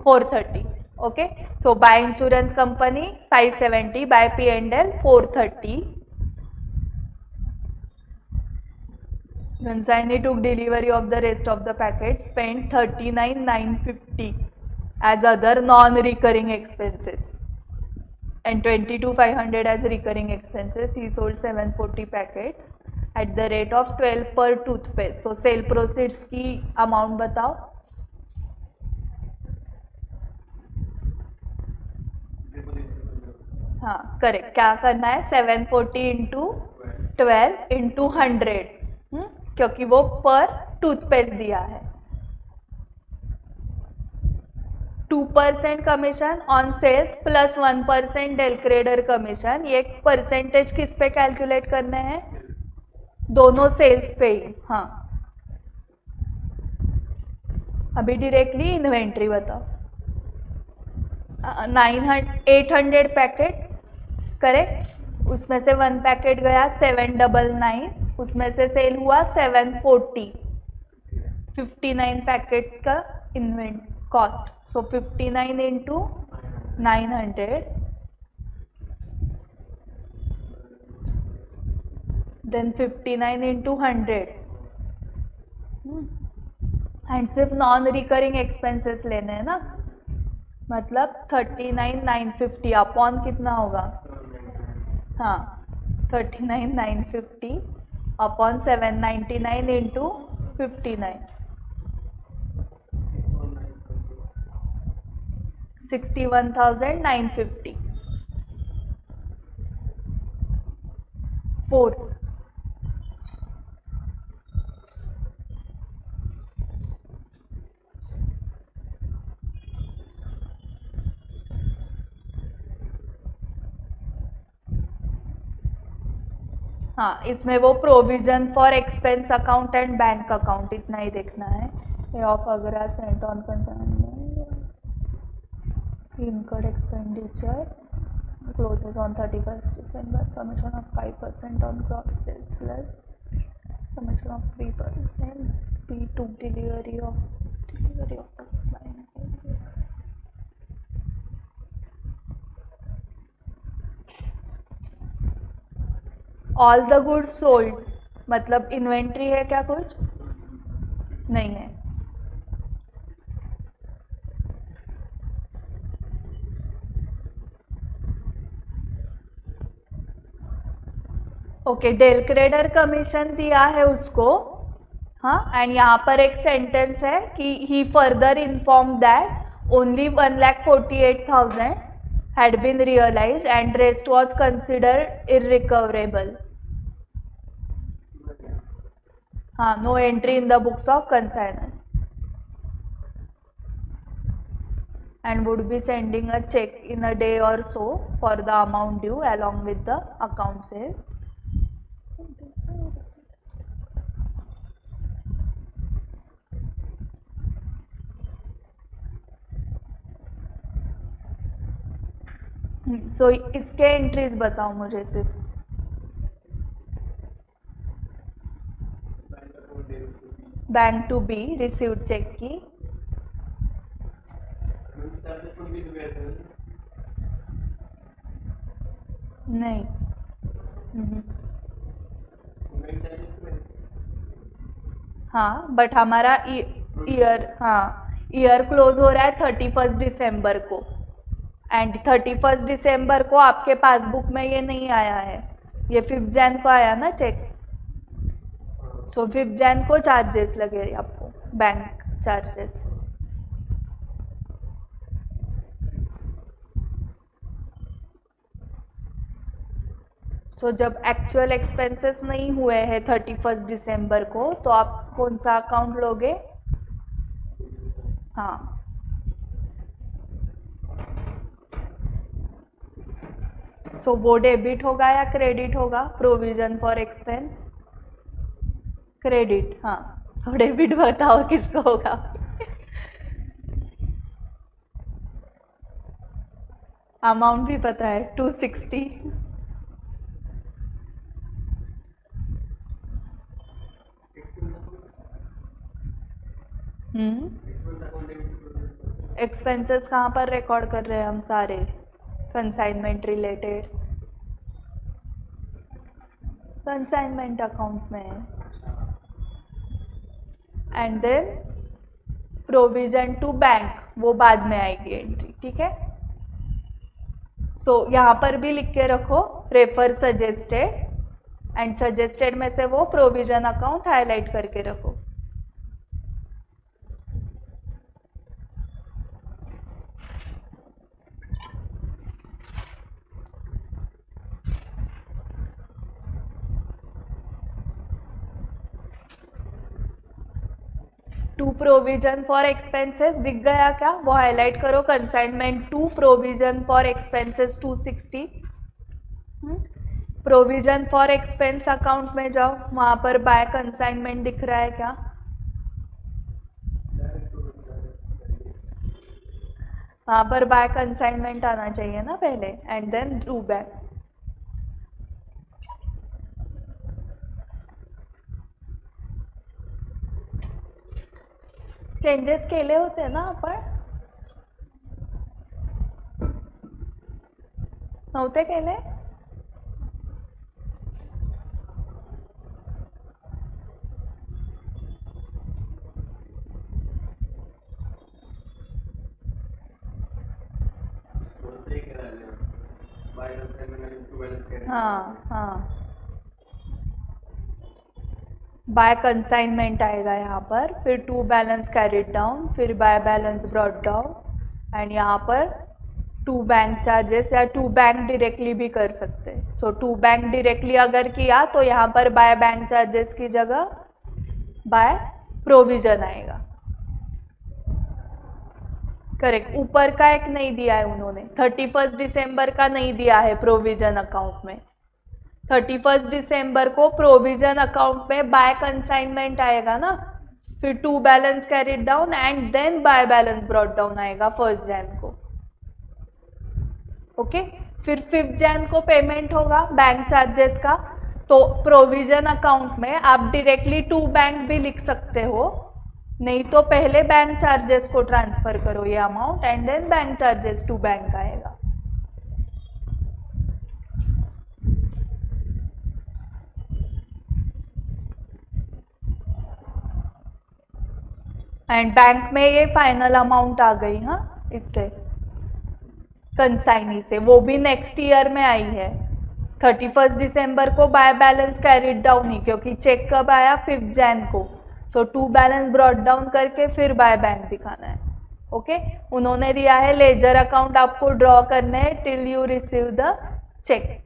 430. Okay. So by insurance company 570, by P&L 430. Consignee took delivery of the rest of the packets, spent 39,950 as other non-recurring expenses and 22,500 as recurring expenses. He sold 740 packets at the rate of 12 per toothpaste. So sale proceeds की amount बताओ. हाँ correct. क्या करना है? 740 into 12 into 100, क्योंकि वो पर toothpaste दिया है. 2% commission on sales plus 1% del credere commission. ये परसेंटेज किस पे कैलकुलेट करने हैं? दोनों सेल्स पे ही. हाँ. अभी डायरेक्टली इन्वेंट्री बताओ. 800 पैकेट्स करेक्ट. उसमें से 1 पैकेट गया 799. उसमें से सेल हुआ 740. 59 पैकेट्स का invent cost. So 59 into 900 then 59 into 100 and सिर्फ नॉन रिकरिंग एक्सपेंसेस लेने हैं ना. मतलब 39,950 अपॉन कितना होगा? हाँ 39,950 अपॉन 799 इंटू 59 61,950. 4. हाँ इसमें वो provision for expense account and bank account इतना ही देखना है. पे of Agra Saint on consignment incurred expenditure closes on 31st December. Commission of 5% on gross sales plus commission of 3%. P took delivery of the client. All the goods sold मतलब inventory है क्या? कुछ नहीं है. ओके. डेल क्रेडर कमीशन दिया है उसको. हाँ. एंड यहाँ पर एक सेंटेंस है कि he further inform that only 1,48,000 had been realized and rest was considered irrecoverable. हाँ. no entry in the books of consignment and would be sending a check in a day or so for the amount due along with the account sales. So इसके entries बताओ मुझे सिर्फ. Bank to be received cheque की. नहीं. हाँ but हमारा year close हो रहा है 31 दिसंबर को एंड 31 दिसंबर को आपके पासबुक में ये नहीं आया है. ये 5 जन को आया ना चेक. सो 5 जन को चार्जेस लगे आपको, बैंक चार्जेस. सो जब एक्चुअल एक्सपेंसेस नहीं हुए हैं 31 दिसंबर को तो आप कौन सा अकाउंट लोगे? हाँ. सो वो डेबिट होगा या क्रेडिट होगा? Provision for expense credit. हाँ, तो डेबिट बताओ किसको होगा? अमाउंट भी पता है 260। एक्सपेंसेस कहाँ पर रिकॉर्ड कर रहे हैं हम सारे? कंसाइनमेंट रिलेटेड कंसाइनमेंट अकाउंट में। And then provision to bank वो बाद में आएगी एंट्री, ठीक है। सो यहाँ पर भी लिख के रखो रेफर सजेस्टेड, एंड सजेस्टेड में से वो प्रोविजन अकाउंट हाईलाइट करके रखो। टू प्रोविजन फॉर एक्सपेंसेस दिख गया क्या? वो हाईलाइट करो। Consignment to provision for expenses 260। Provision for expense account में जाओ, वहां पर बाय कंसाइनमेंट दिख रहा है क्या? वहां पर बाय कंसाइनमेंट आना चाहिए ना पहले, and then to back. Changes केले होते ना आपण? नव्हते केले? हाँ हाँ, बाय कंसाइनमेंट आएगा यहाँ पर, फिर टू बैलेंस कैरिड डाउन, फिर bye balance brought down, and यहाँ पर टू बैंक चार्जेस या टू बैंक डायरेक्टली भी कर सकते हैं। सो टू बैंक डायरेक्टली अगर किया तो यहाँ पर बाय बैंक चार्जेस की जगह बाय प्रोविजन आएगा। करेक्ट। ऊपर का एक नहीं दिया है उन्होंने, 31 दिसंबर का नहीं दिया है प्रोविजन अकाउंट में। 31 दिसंबर को प्रोविजन अकाउंट में बाय कंसाइनमेंट आएगा ना, फिर to balance carried down and then by balance brought down आएगा 1 जैन को। ओके, फिर 5 जैन को पेमेंट होगा बैंक चार्जेस का, तो प्रोविजन अकाउंट में आप डायरेक्टली टू बैंक भी लिख सकते हो, नहीं तो पहले बैंक चार्जेस को ट्रांसफर करो ये अमाउंट, and then bank charges to bank आएगा। एंड बैंक में ये फाइनल अमाउंट आ गई। हाँ, इससे कंसाइनी से, वो भी नेक्स्ट ईयर में आई है। 31 दिसंबर को बाय बैलेंस कैरिड डाउन ही, क्योंकि चेक कब आया? 5 जैन को। सो टू बैलेंस ब्रॉट डाउन करके फिर बाय बैंक दिखाना है। ओके, उन्होंने दिया है लेजर अकाउंट आपको ड्रॉ करने हैं till you receive the cheque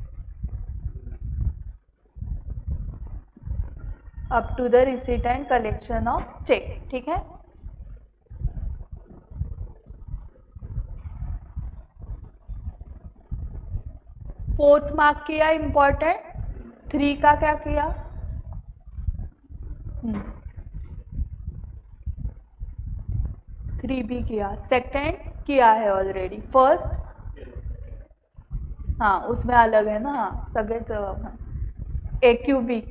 up to the receipt and collection of cheque, ठीक है। फोर्थ मार्क किया इंपॉर्टेंट, 3 का क्या किया? 3 भी किया, सेकंड किया है ऑलरेडी, फर्स्ट हाँ उसमें अलग है ना। हाँ सगळेच AQB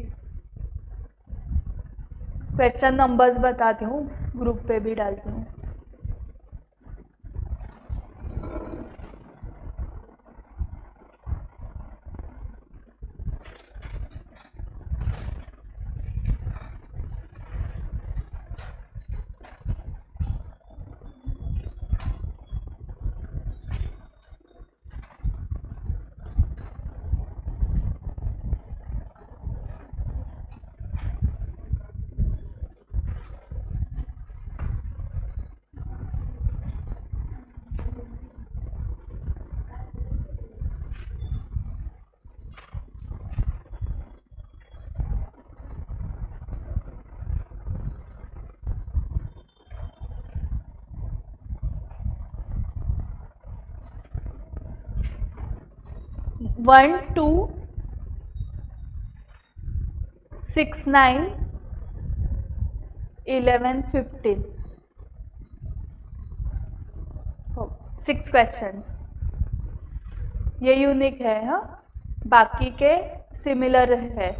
क्वेश्चन नंबर्स बताती हूँ, ग्रुप पे भी डालती हूँ। 1 2 6 9 11 15 6 क्वेश्चंस। ये यूनिक है, हाँ, बाकी के सिमिलर है।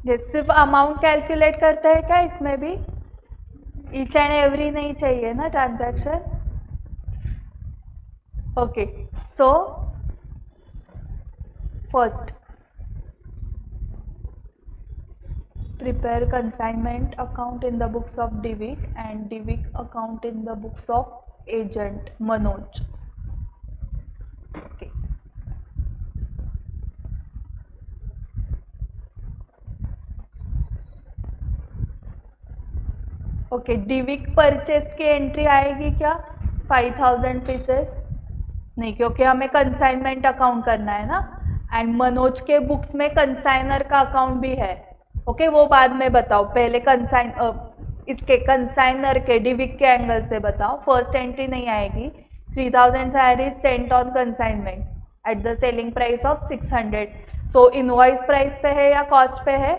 ये सिर्फ अमाउंट कैलकुलेट करता है क्या? इसमें भी ईच एंड एवरी नहीं चाहिए ना transaction. Okay, so first prepare consignment account in the books of Divik and Divik account in the books of agent Manoj. Okay. Okay, Divik purchase की एंट्री आएगी क्या? 5000 पीसेस नहीं, क्योंकि हमें कंसाइनमेंट अकाउंट करना है ना। एंड मनोज के बुक्स में कंसाइनर का अकाउंट भी है। ओके, वो बाद में बताओ, पहले इसके कंसाइनर के डिविक के एंगल से बताओ। फर्स्ट एंट्री नहीं आएगी। 3000 salaries Saint on consignment at the selling price of 600। So invoice price पे है या कॉस्ट पे है?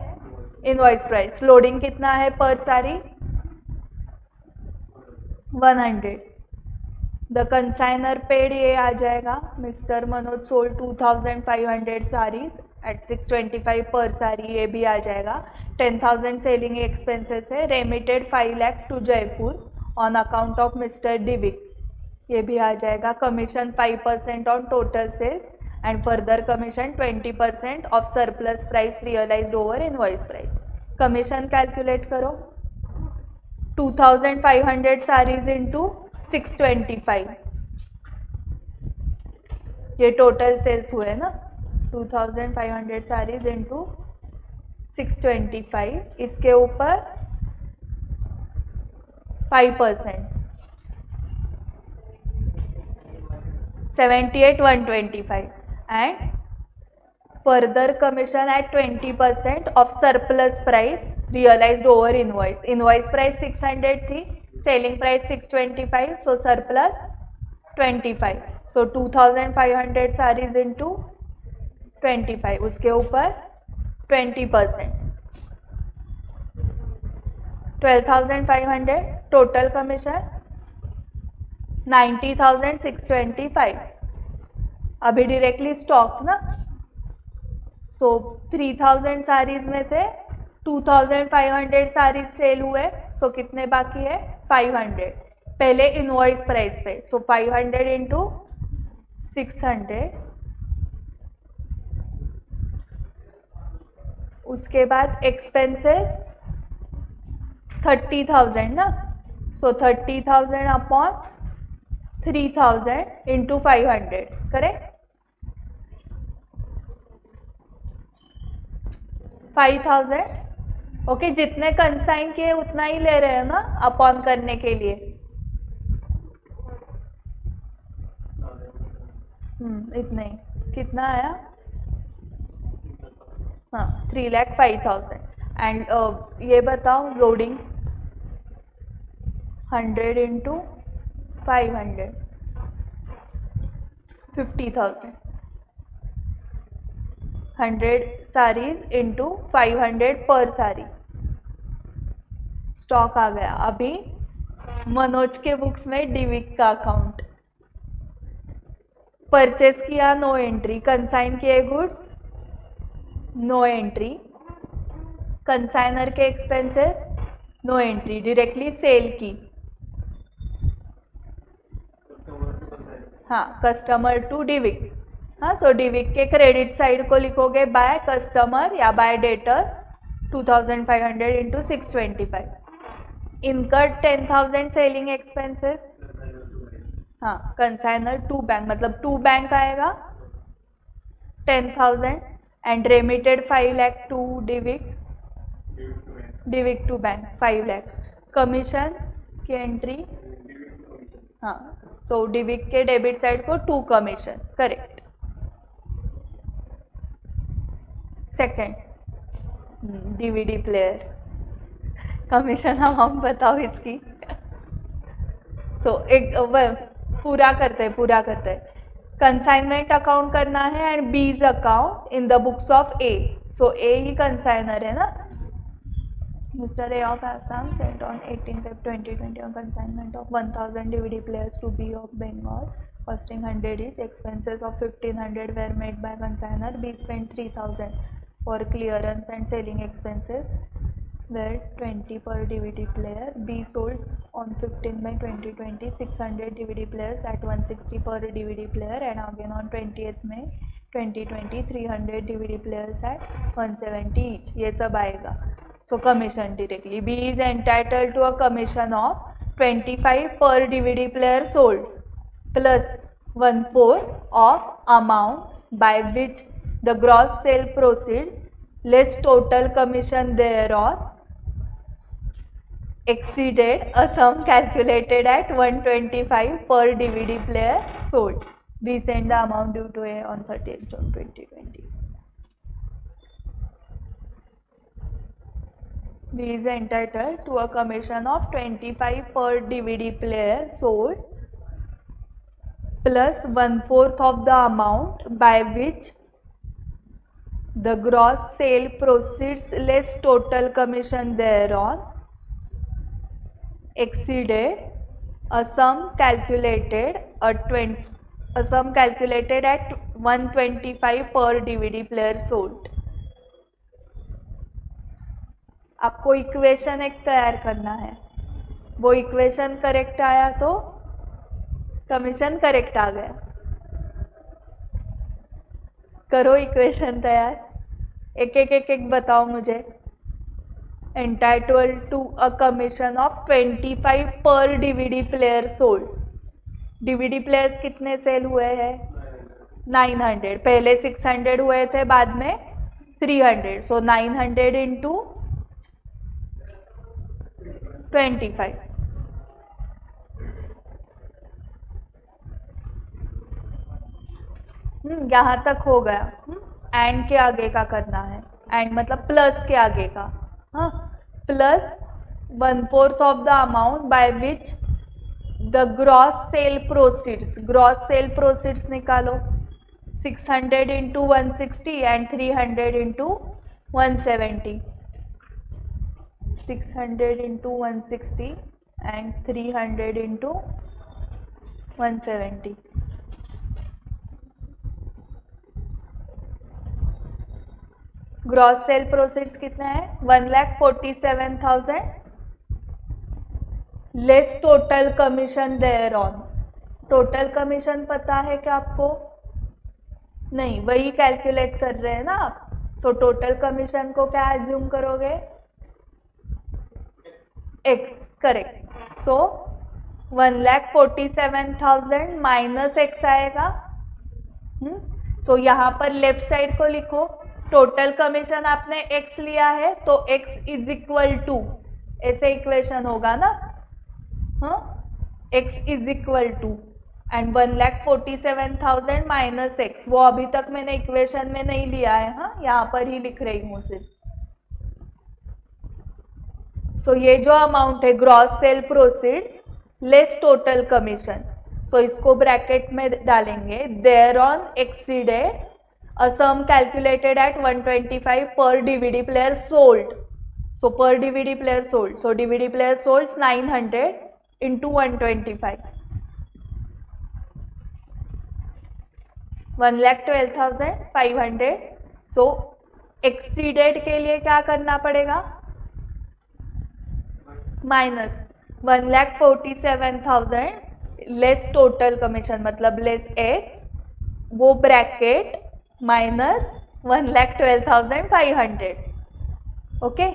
Invoice price. लोडिंग कितना है पर सारी? 100। द कंसाइनर पेड ये आ जाएगा, mister Manoj sold 2500 saris at 625 per sari, ये भी आ जाएगा। 10,000 सेलिंग एक्सपेंसेस है। Remitted 5 lakh to Jaipur on account of mister Divik, ये भी आ जाएगा। Commission 5% on total sales and further commission 20% of surplus price realised over invoice price. Commission calculate करो। 2500 सारीज इंटू 625, ये टोटल सेल्स हुए ना। 2500 सारीज इंटू 625, इसके ऊपर 5%, 78,125 and further commission at 20% of surplus price realised over invoice. Invoice price 600 थी, selling price 625, so surplus 25। So 2500 saris into 25, उसके ऊपर 20%, 12,500। Total commission 90,625। अभी डायरेक्टली स्टॉक ना, सो 3000 सारीज में से 2500 सारीज सेल हुए, सो कितने बाकी है? 500। पहले इनवॉइस प्राइस पे, सो 500 इंटू 600, उसके बाद एक्सपेंसेस 30,000 ना, सो 30,000 अपॉन 3000 इंटू 500, करेक्ट? 5000। ओके, जितने कंसाइन किए उतना ही ले रहे हैं ना अपॉन करने के लिए। इतना ही। कितना आया? हाँ, 3,05,000। एंड ये बताओ लोडिंग 100 इंटू 500, 50,000। 100 सारीज इंटू 500 पर सारी। स्टॉक आ गया। अभी मनोज के बुक्स में डिविक का अकाउंट। परचेस किया, नो एंट्री। कंसाइन किए गुड्स, नो एंट्री। कंसाइनर के expenses, no entry. Directly sale की, हाँ, कस्टमर टू डिविक। हाँ, सो डिविक के क्रेडिट साइड को लिखोगे बाय कस्टमर या by debtors 2500 into 625। Incurred 10,000 selling expenses, हाँ, कंसाइनर टू बैंक, मतलब टू बैंक आएगा 10,000 and remitted 5 lakh to Divik, Divik to bank 5 lakh. Commission की एंट्री, हाँ, सो डिविक के डेबिट साइड को 2 commission, correct. Second, DVD player, commission amount बताओ इसकी। एक पूरा करते हैं। कंसाइनमेंट अकाउंट करना है and B's account in the books of A. So A ही कंसाइनर है ना। Mr. A of Assam sent on 18 Feb 2020 on consignment of 1000 DVD players to B of Bengal costing 100 each. Expenses of 1500 were made by consigner. B spent 3000 for clearance and selling expenses were 20 per DVD player. B sold on 15 May 2020 600 DVD players at 160 per DVD player and again on 20th May 2020 300 DVD players at 170 each. ये सब आएगा। So commission directly. B is entitled to a commission of 25 per DVD player sold plus 1/4 of amount by which the gross sale proceeds less total commission thereon exceeded a sum calculated at 125 per DVD player sold. B sent the amount due to A on 30th June 2020. B is entitled to a commission of 25 per DVD player sold plus 1/4 of the amount by which the gross sale proceeds less total commission thereon exceeded a sum calculated at 125 per DVD player sold. आपको equation एक तैयार करना है, वो equation correct आया तो commission correct आ गया। करो इक्वेशन तैयार, एक बताओ मुझे। Entitled to a commission of 25 per DVD player sold. DVD players कितने सेल हुए हैं? 900। पहले 600 हुए थे, बाद में 300। सो 900 इंटू 25। यहाँ तक हो गया। एंड के आगे का करना है, एंड मतलब प्लस के आगे का। हाँ, plus 1/4 of the amount by which the gross sale proceeds. Gross sale proceeds निकालो। 600 into 160 and 300 into 170। 600 into 160 and 300 into 170. Gross sale proceeds कितना है? 1,47,000 less total commission there on. Total commission पता है क्या आपको? नहीं, वही कैलकुलेट कर रहे हैं ना आप। सो टोटल कमीशन को क्या एज्यूम करोगे? X, correct. So 1,47,000 minus X आएगा। सो यहाँ पर लेफ्ट साइड को लिखो। टोटल कमीशन आपने X लिया है तो X इज इक्वल टू, ऐसे इक्वेशन होगा ना। हाँ, X is equal to and 1,47,000 minus X, वो अभी तक मैंने इक्वेशन में नहीं लिया है। हाँ, यहाँ पर ही लिख रही हूँ सिर्फ। सो ये जो अमाउंट है gross sale proceeds less total commission, so इसको ब्रैकेट में डालेंगे। There on exceeded a sum calculated at 125 per DVD player sold. So per DVD player sold, so DVD player sold 900 into 125, 1,12,500। So exceeded के लिए क्या करना पड़ेगा? Minus 1,47,000 less total commission, मतलब less X, वो ब्रैकेट माइनस 1,12,500। ओके,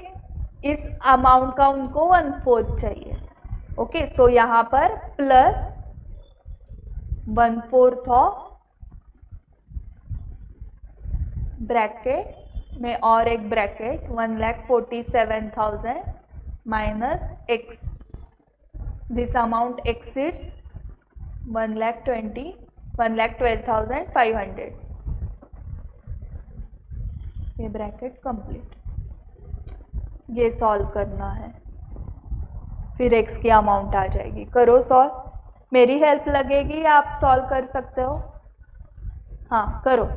इस amount का उनको 1/4 चाहिए। ओके, सो यहाँ पर प्लस 1/4 ऑफ ब्रैकेट में और एक bracket 1,47,000 minus X. This amount exceeds 1,12,500. ये ब्रैकेट कंप्लीट। ये सॉल्व करना है, फिर x की अमाउंट आ जाएगी। करो सॉल्व, मेरी हेल्प लगेगी, आप सॉल्व कर सकते हो। हाँ करो।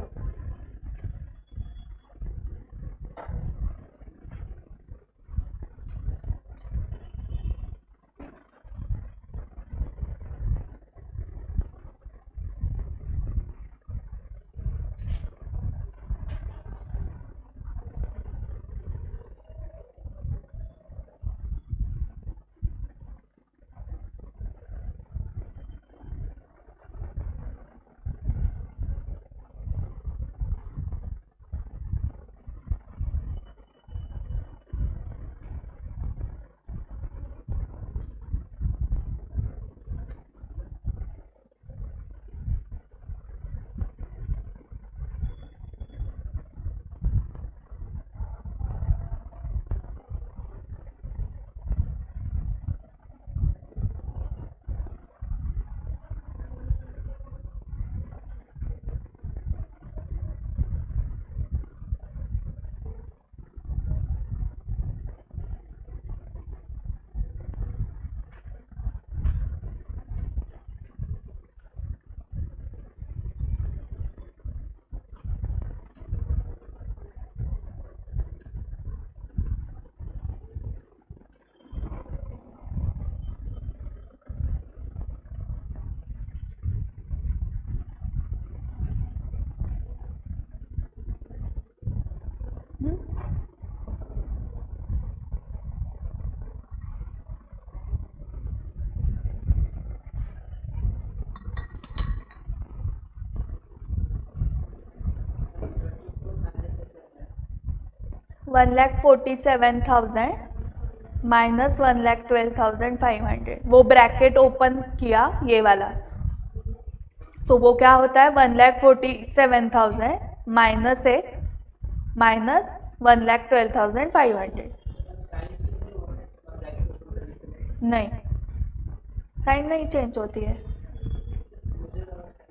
हम्म? 1,47,000 माइनस 1,12,500, वो ब्रैकेट ओपन किया ये वाला, सो वो क्या होता है 1,47,000 माइनस एक्स माइनस 1,12,500। नहीं, साइन नहीं चेंज होती है।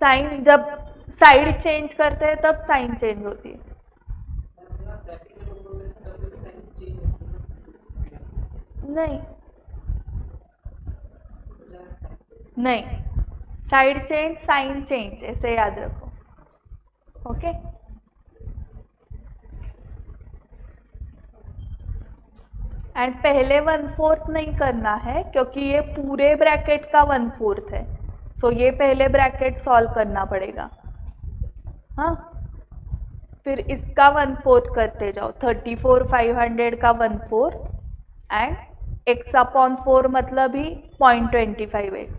साइन जब साइड चेंज करते हैं तब साइन चेंज होती है। नहीं नहीं, साइड चेंज साइन चेंज, ऐसे याद रखो। ओके, एंड पहले 1/4 नहीं करना है क्योंकि ये पूरे ब्रैकेट का 1/4 है, सो ये पहले ब्रैकेट सॉल्व करना पड़ेगा। हाँ, फिर इसका 1/4 करते जाओ, 34,500 का 1/4 एंड x अपॉन 4 मतलब ही 0.25x,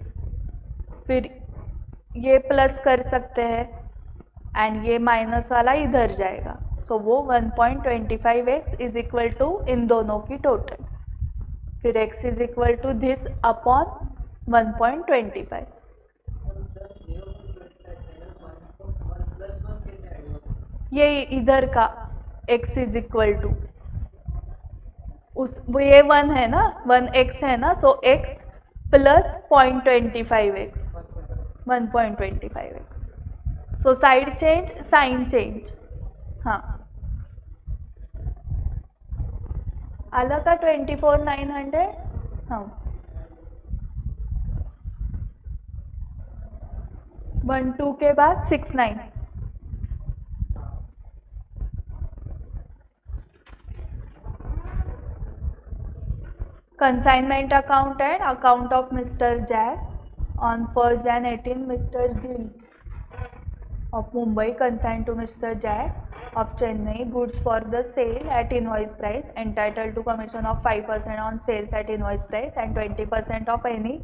फिर ये प्लस कर सकते हैं एंड ये माइनस वाला इधर जाएगा, सो वो 1.25x इज इक्वल टू इन दोनों की टोटल, फिर x is equal to this upon 1.25। ये इधर का x इज इक्वल टू उस, वो ये 1 है ना, 1x है ना, so x plus 0.25x 1.25x, so side change sign change. हाँ, अलग का 24,900। हाँ, 1,2 के बाद 6,9। Consignment account and account of Mr. Jack on 1st Jan 18, Mr. Jill of Mumbai consigned to Mr. Jack of Chennai goods for the sale at invoice price, entitled to commission of 5% on sales at invoice price and 20% of any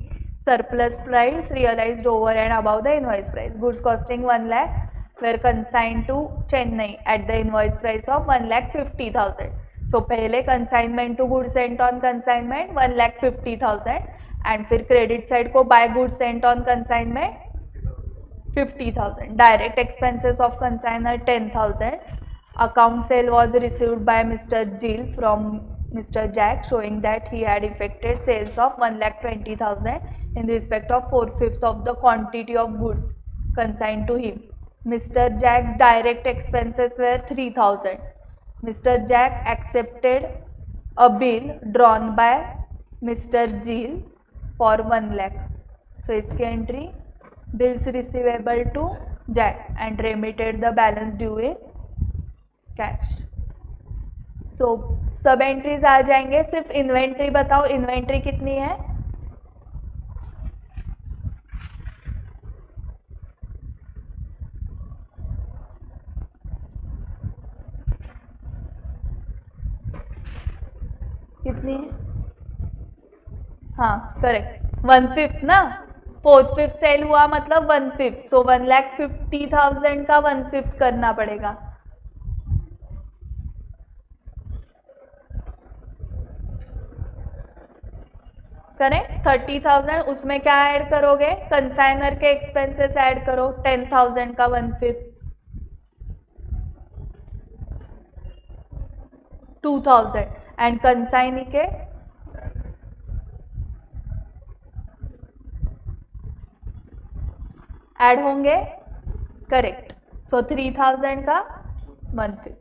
surplus price realized over and above the invoice price. Goods costing 1 lakh were consigned to Chennai at the invoice price of 1,50,000. So पहले consignment to goods sent on consignment 1,50,000 and फिर credit side को by goods sent on consignment 50,000. Direct expenses of consignor 10,000. Account sale was received by mister Jill from mister Jack showing that he had effected sales of 1,20,000 in respect of 4/5 of the quantity of goods consigned to him. Mr. Jack's direct expenses were 3,000. Mr. Jack accepted a bill drawn by Mr. Gill for 1 lakh. So इसकी entry bills receivable to Jack and remitted the balance due in cash. So सब entries आ जाएंगे, सिर्फ inventory बताओ, inventory कितनी है? कितनी है? हाँ करेक्ट, 1/5 ना, 4/5 सेल हुआ मतलब 1/5, सो 1,50,000 का 1/5 करना पड़ेगा. करेक्ट, 30,000 उसमें क्या ऐड करोगे? कंसाइनर के एक्सपेंसेस ऐड करो, 10,000 का 1/5, 2,000 एंड कंसाइनी के ऐड होंगे. करेक्ट, सो 3,000 का 1/5.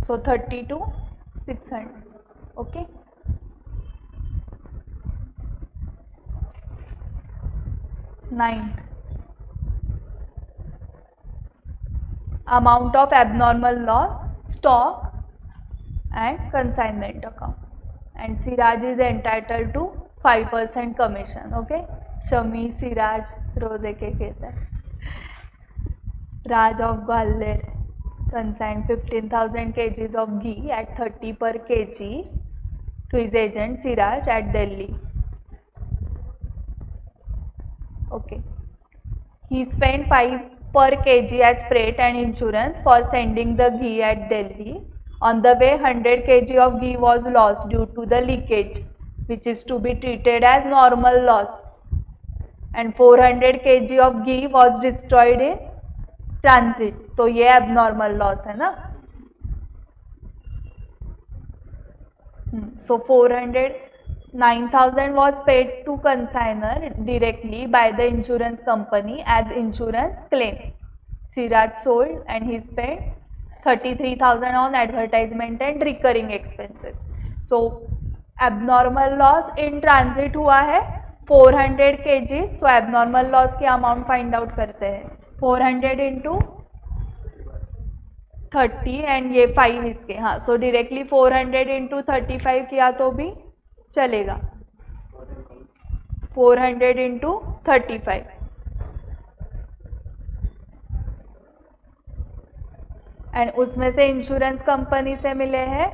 So 30 to 600. Okay. Ninth, amount of abnormal loss, stock and consignment account, and Siraj is entitled to 5% commission. Okay. Shami, Siraj, रोज एक कहता है. Raj of Gwalior consigned 15,000 kgs of ghee at 30 per kg to his agent Siraj at Delhi. Okay. He spent 5 per kg as freight and insurance for sending the ghee at Delhi. On the way, 100 kg of ghee was lost due to the leakage, which is to be treated as normal loss. And 400 kg of ghee was destroyed in transit, तो ये abnormal loss है ना. So 9,000 was paid to consignor directly by the insurance company as insurance claim. Siraj sold and he spent 33,000 on advertisement and recurring expenses. So abnormal loss in transit हुआ है 400 kg. So abnormal loss की amount find out करते हैं. 400 into 30 and ये 5 इसके. हाँ, so directly 400 into 35 किया तो भी चलेगा. 400 इंटू 35 एंड उसमें से इंश्योरेंस कंपनी से मिले हैं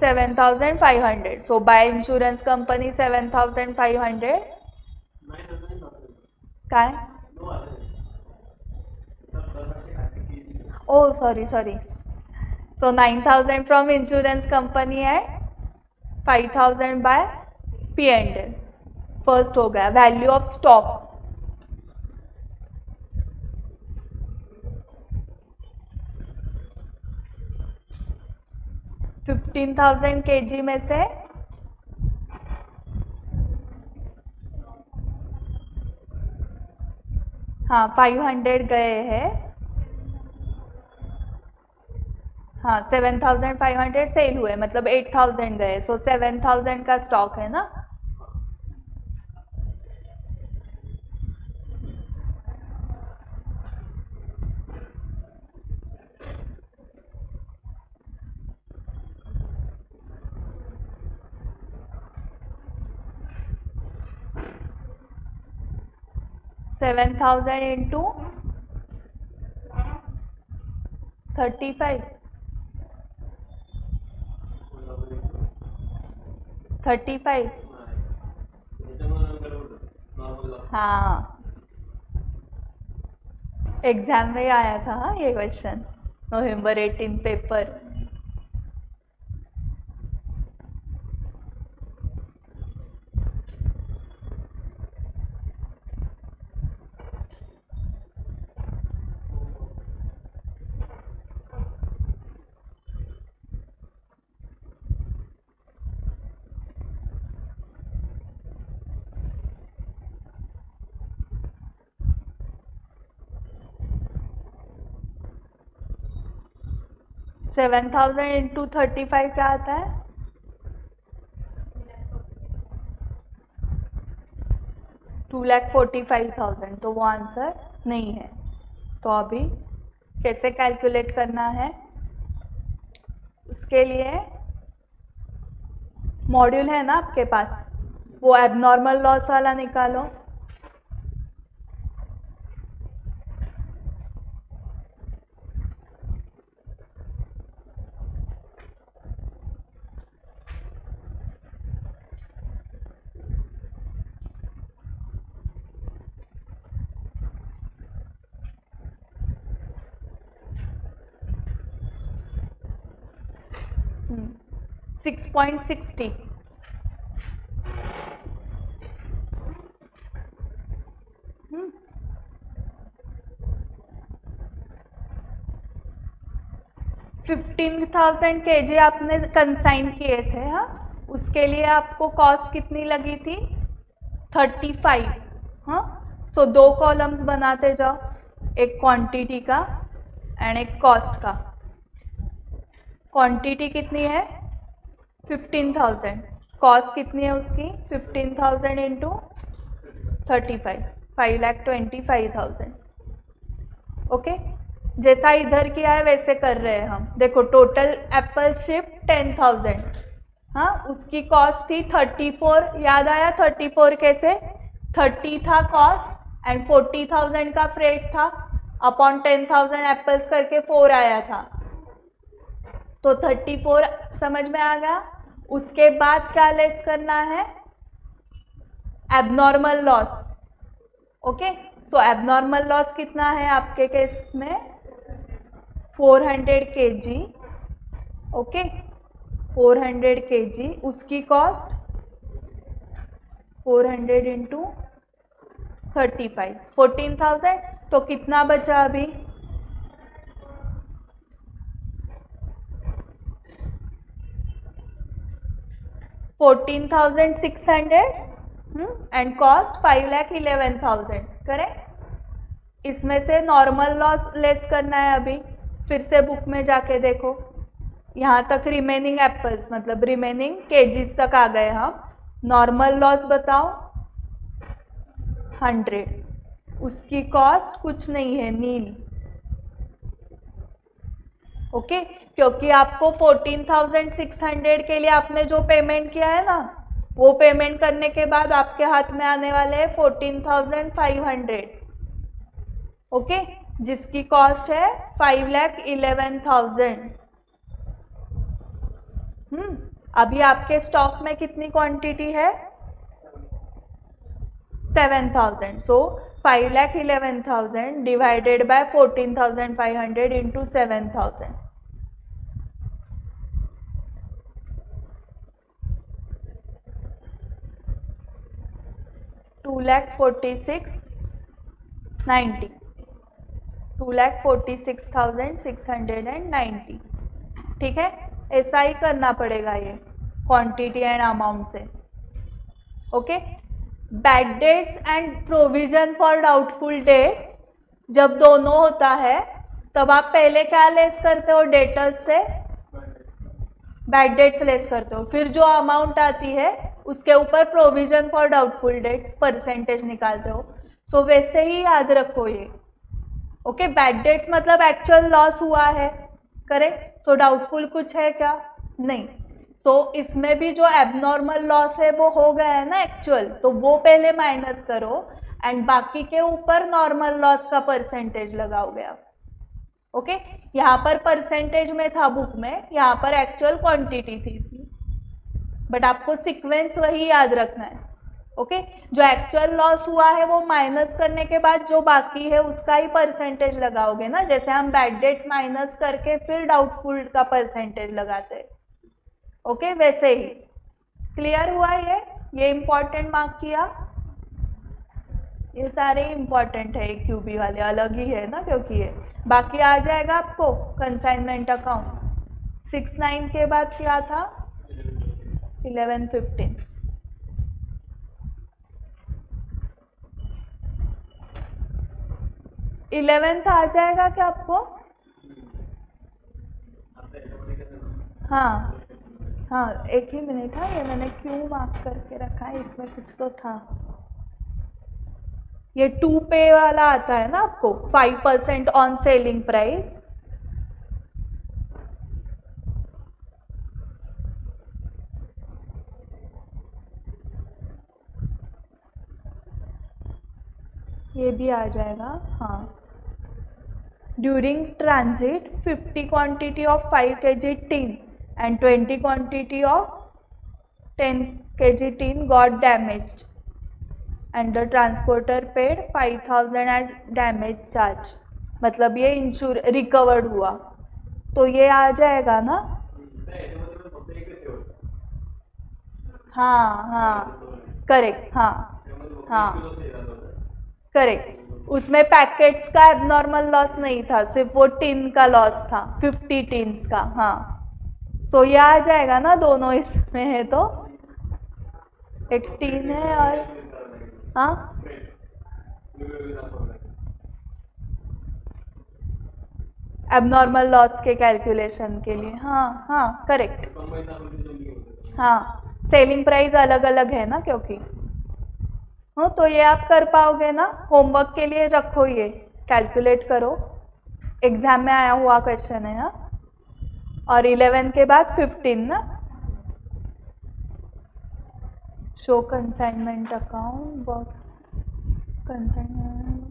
7,500. सो बाय इंश्योरेंस कंपनी 7,500 का है. Oh, sorry. So 9,000 from insurance company है, 5,000 by P&L. फर्स्ट हो गया. वैल्यू ऑफ स्टॉक, $15,000 kg में से हाँ 500 गए हैं. हाँ 7,500 सेल हुए मतलब 8,000 गए. सो 7,000 का स्टॉक है ना. $7,000 इंटू 35 हाँ एग्जाम में आया था ये क्वेश्चन, November 18 पेपर. 7,000 इंटू 35 क्या आता है? 2,45,000। तो वो आंसर नहीं है। तो अभी कैसे कैलकुलेट करना है, उसके लिए मॉड्यूल है ना आपके पास, वो एबनॉर्मल लॉस वाला निकालो। हम्म, 6.60। हम्म, 15,000 kg आपने कंसाइन किए थे। हाँ, उसके लिए आपको कॉस्ट कितनी लगी थी? 35। हाँ, सो दो कॉलम्स बनाते जाओ, एक क्वांटिटी का एंड एक कॉस्ट का। क्वांटिटी कितनी है? 15,000। कॉस्ट कितनी है उसकी? 15,000 इंटू 35, 5,25,000। ओके, जैसा इधर किया है वैसे कर रहे हैं हम। देखो, टोटल एप्पल शिप 10,000। हाँ, उसकी कॉस्ट थी 34। याद आया 34 कैसे? 30 था कॉस्ट एंड 40,000 का फ्रेट था, अपॉन 10,000 एप्पल्स करके 4 आया था। तो 34 समझ में आ गया। उसके बाद क्या लेस करना है? Abnormal loss. ओके, सो एबनॉर्मल लॉस कितना है आपके केस में? 400 kg। ओके, 400 kg, उसकी कॉस्ट 400 इंटू 35, 14,000। तो कितना बचा अभी? 14,600 एंड कॉस्ट 5,11,000। करेक्ट। इसमें से नॉर्मल लॉस लेस करना है अभी। फिर से बुक में जाके देखो, यहाँ तक रिमेनिंग एप्पल्स मतलब रिमेनिंग केजीज तक आ गए हम। नॉर्मल लॉस बताओ 100, उसकी कॉस्ट कुछ नहीं है, नील। ओके, क्योंकि आपको 14,600 के लिए आपने जो पेमेंट किया है ना, वो पेमेंट करने के बाद आपके हाथ में आने वाले हैं 14,500। ओके, जिसकी कॉस्ट है 5,11,000। अभी आपके स्टॉक में कितनी क्वांटिटी है? 7,000। सो 5,11,000 डिवाइडेड बाय 14,500 इंटू 7,000। $2,46,90, 2,46,690। ठीक है, ऐसा ही करना पड़ेगा ये क्वांटिटी एंड अमाउंट से। Okay, bad debts and provision for doubtful debts, जब दोनों होता है तब आप पहले क्या लेस करते हो? डेटर्स से बैड डेट्स लेस करते हो, फिर जो अमाउंट आती है उसके ऊपर provision for doubtful debts percentage निकालते हो। सो वैसे ही याद रखो ये। ओके, बैड डेट्स मतलब एक्चुअल लॉस हुआ है, करेक्ट। सो डाउटफुल कुछ है क्या? नहीं। सो इसमें भी जो एबनॉर्मल लॉस है वो हो गया है ना एक्चुअल, तो वो पहले माइनस करो एंड बाकी के ऊपर नॉर्मल लॉस का परसेंटेज लगाओगे आप। ओके, यहाँ पर परसेंटेज में था बुक में, यहाँ पर एक्चुअल क्वांटिटी थी, बट आपको सीक्वेंस वही याद रखना है। ओके, जो एक्चुअल लॉस हुआ है वो माइनस करने के बाद जो बाकी है उसका ही परसेंटेज लगाओगे ना, जैसे हम बैड डेट्स माइनस करके फिर डाउटफुल का परसेंटेज लगाते हैं। ओके, वैसे ही। क्लियर हुआ ये इंपॉर्टेंट मार्क किया। ये सारे इंपॉर्टेंट है, क्यूबी वाले अलग ही है ना, क्योंकि ये बाकी आ जाएगा आपको कंसाइनमेंट अकाउंट। 6-9 के बाद क्या था? 11-15। इलेवेंथ आ जाएगा क्या आपको? हाँ हाँ, एक ही मिनट। हाँ, ये मैंने क्यों मार्क करके रखा है, इसमें कुछ तो था। ये 2 पे वाला आता है ना आपको, 5% ऑन सेलिंग प्राइस। ये भी आ जाएगा। हाँ, during transit 50 quantity of 5 kg tin and 20 quantity of 10 kg tin got damaged and the transporter paid 5000 as damage charge। मतलब ये इंश्योर रिकवर्ड हुआ, तो ये आ जाएगा ना। हाँ हाँ, करेक्ट। हाँ हाँ, करेक्ट। उसमें पैकेट्स का एबनॉर्मल लॉस नहीं था, सिर्फ वो टिन का लॉस था, 50 टिन्स का। हाँ, सो ये आ जाएगा ना, दोनों इसमें है तो। एक टीन है और हाँ, एबनॉर्मल लॉस के कैलकुलेशन के लिए। हाँ हाँ, करेक्ट। हाँ, सेलिंग प्राइस अलग अलग है ना, क्योंकि हो तो ये आप कर पाओगे ना, होमवर्क के लिए रखो, ये कैलकुलेट करो, एग्जाम में आया हुआ क्वेश्चन है ना। और 11 के बाद 15 ना, show consignment account, work consignment,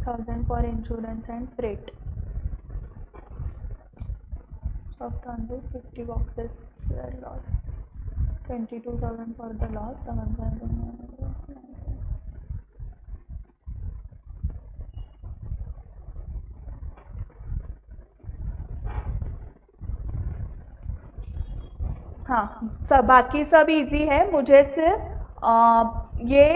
1000 for insurance and freight of transit, 50 boxes were lost, 22,000 for the loss, 7,000। हाँ, सब बाकी सब इजी है। मुझे सिर्फ ये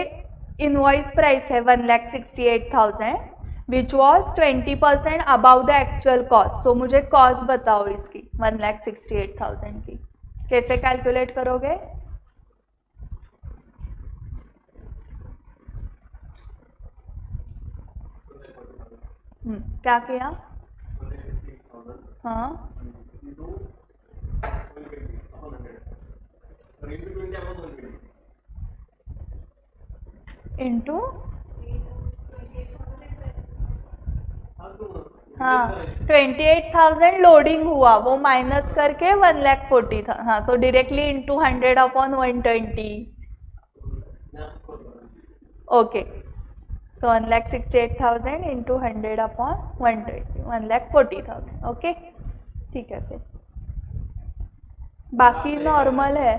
इनवॉइस प्राइस है 1,68,000 which was 20% above the actual cost. So मुझे कॉस्ट बताओ इसकी 1,68,000 की, कैसे कैलकुलेट करोगे? क्या किया? हाँ, इंटू हाँ, 28,000 लोडिंग हुआ, वो माइनस करके 1,40,000 था। हाँ, so directly into 100 upon 120। Okay, so 1,68,000 into 100 upon 120, 1,40,000। Okay, ठीक है। फिर बाकी नॉर्मल है।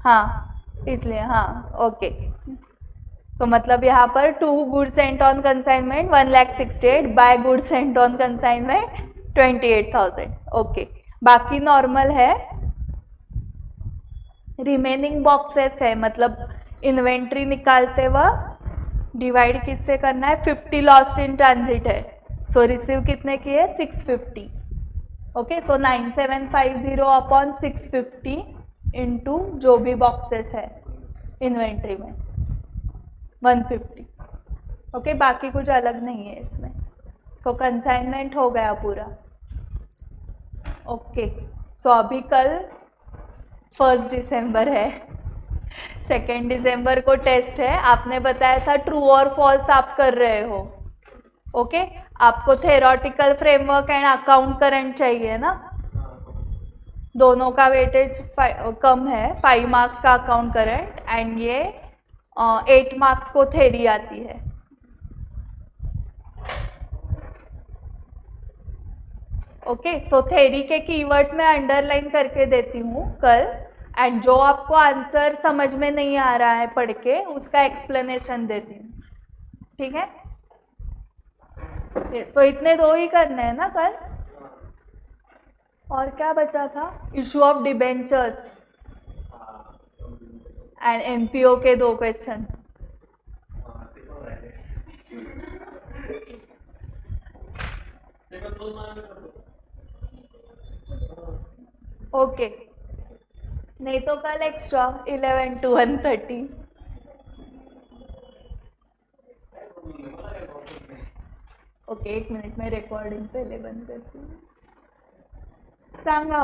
हाँ, इसलिए हाँ, ओके। तो मतलब यहाँ पर 2 goods sent on consignment 1,68,000 by goods sent on consignment 28,000। Okay, बाकी नॉर्मल है। रिमेनिंग बॉक्सेस है, मतलब इन्वेंट्री निकालते वक्त डिवाइड किससे करना है? 50 लॉस्ट इन ट्रांजिट है, सो रिसीव कितने की है? 650। ओके, सो 9750 अपॉन 650 इंटू जो भी बॉक्सेस है इन्वेंट्री में 150। ओके, बाकी कुछ अलग नहीं है इसमें। सो कंसाइनमेंट हो गया पूरा। ओके, सो अभी कल 1 दिसंबर है, 2 दिसंबर को टेस्ट है। आपने बताया था ट्रू और फॉल्स आप कर रहे हो। ओके, आपको theoretical framework and account current चाहिए ना, दोनों का वेटेज कम है, 5 मार्क्स का अकाउंट करंट एंड ये 8 मार्क्स को थेरी आती है। ओके, सो थेरी के कीवर्ड्स मैं अंडरलाइन करके देती हूँ कल, एंड जो आपको आंसर समझ में नहीं आ रहा है पढ़ के, उसका एक्सप्लेनेशन देती हूँ। ठीक है, सो इतने 2 ही करने हैं ना कल। और क्या बचा था? Issue of debentures and MPO के 2 क्वेश्चन। ओके, नहीं तो कल एक्स्ट्रा 11 to 1:30। ओके 1 मिनिट में रिकॉर्डिंग पहले बंद करती हूँ. सांगा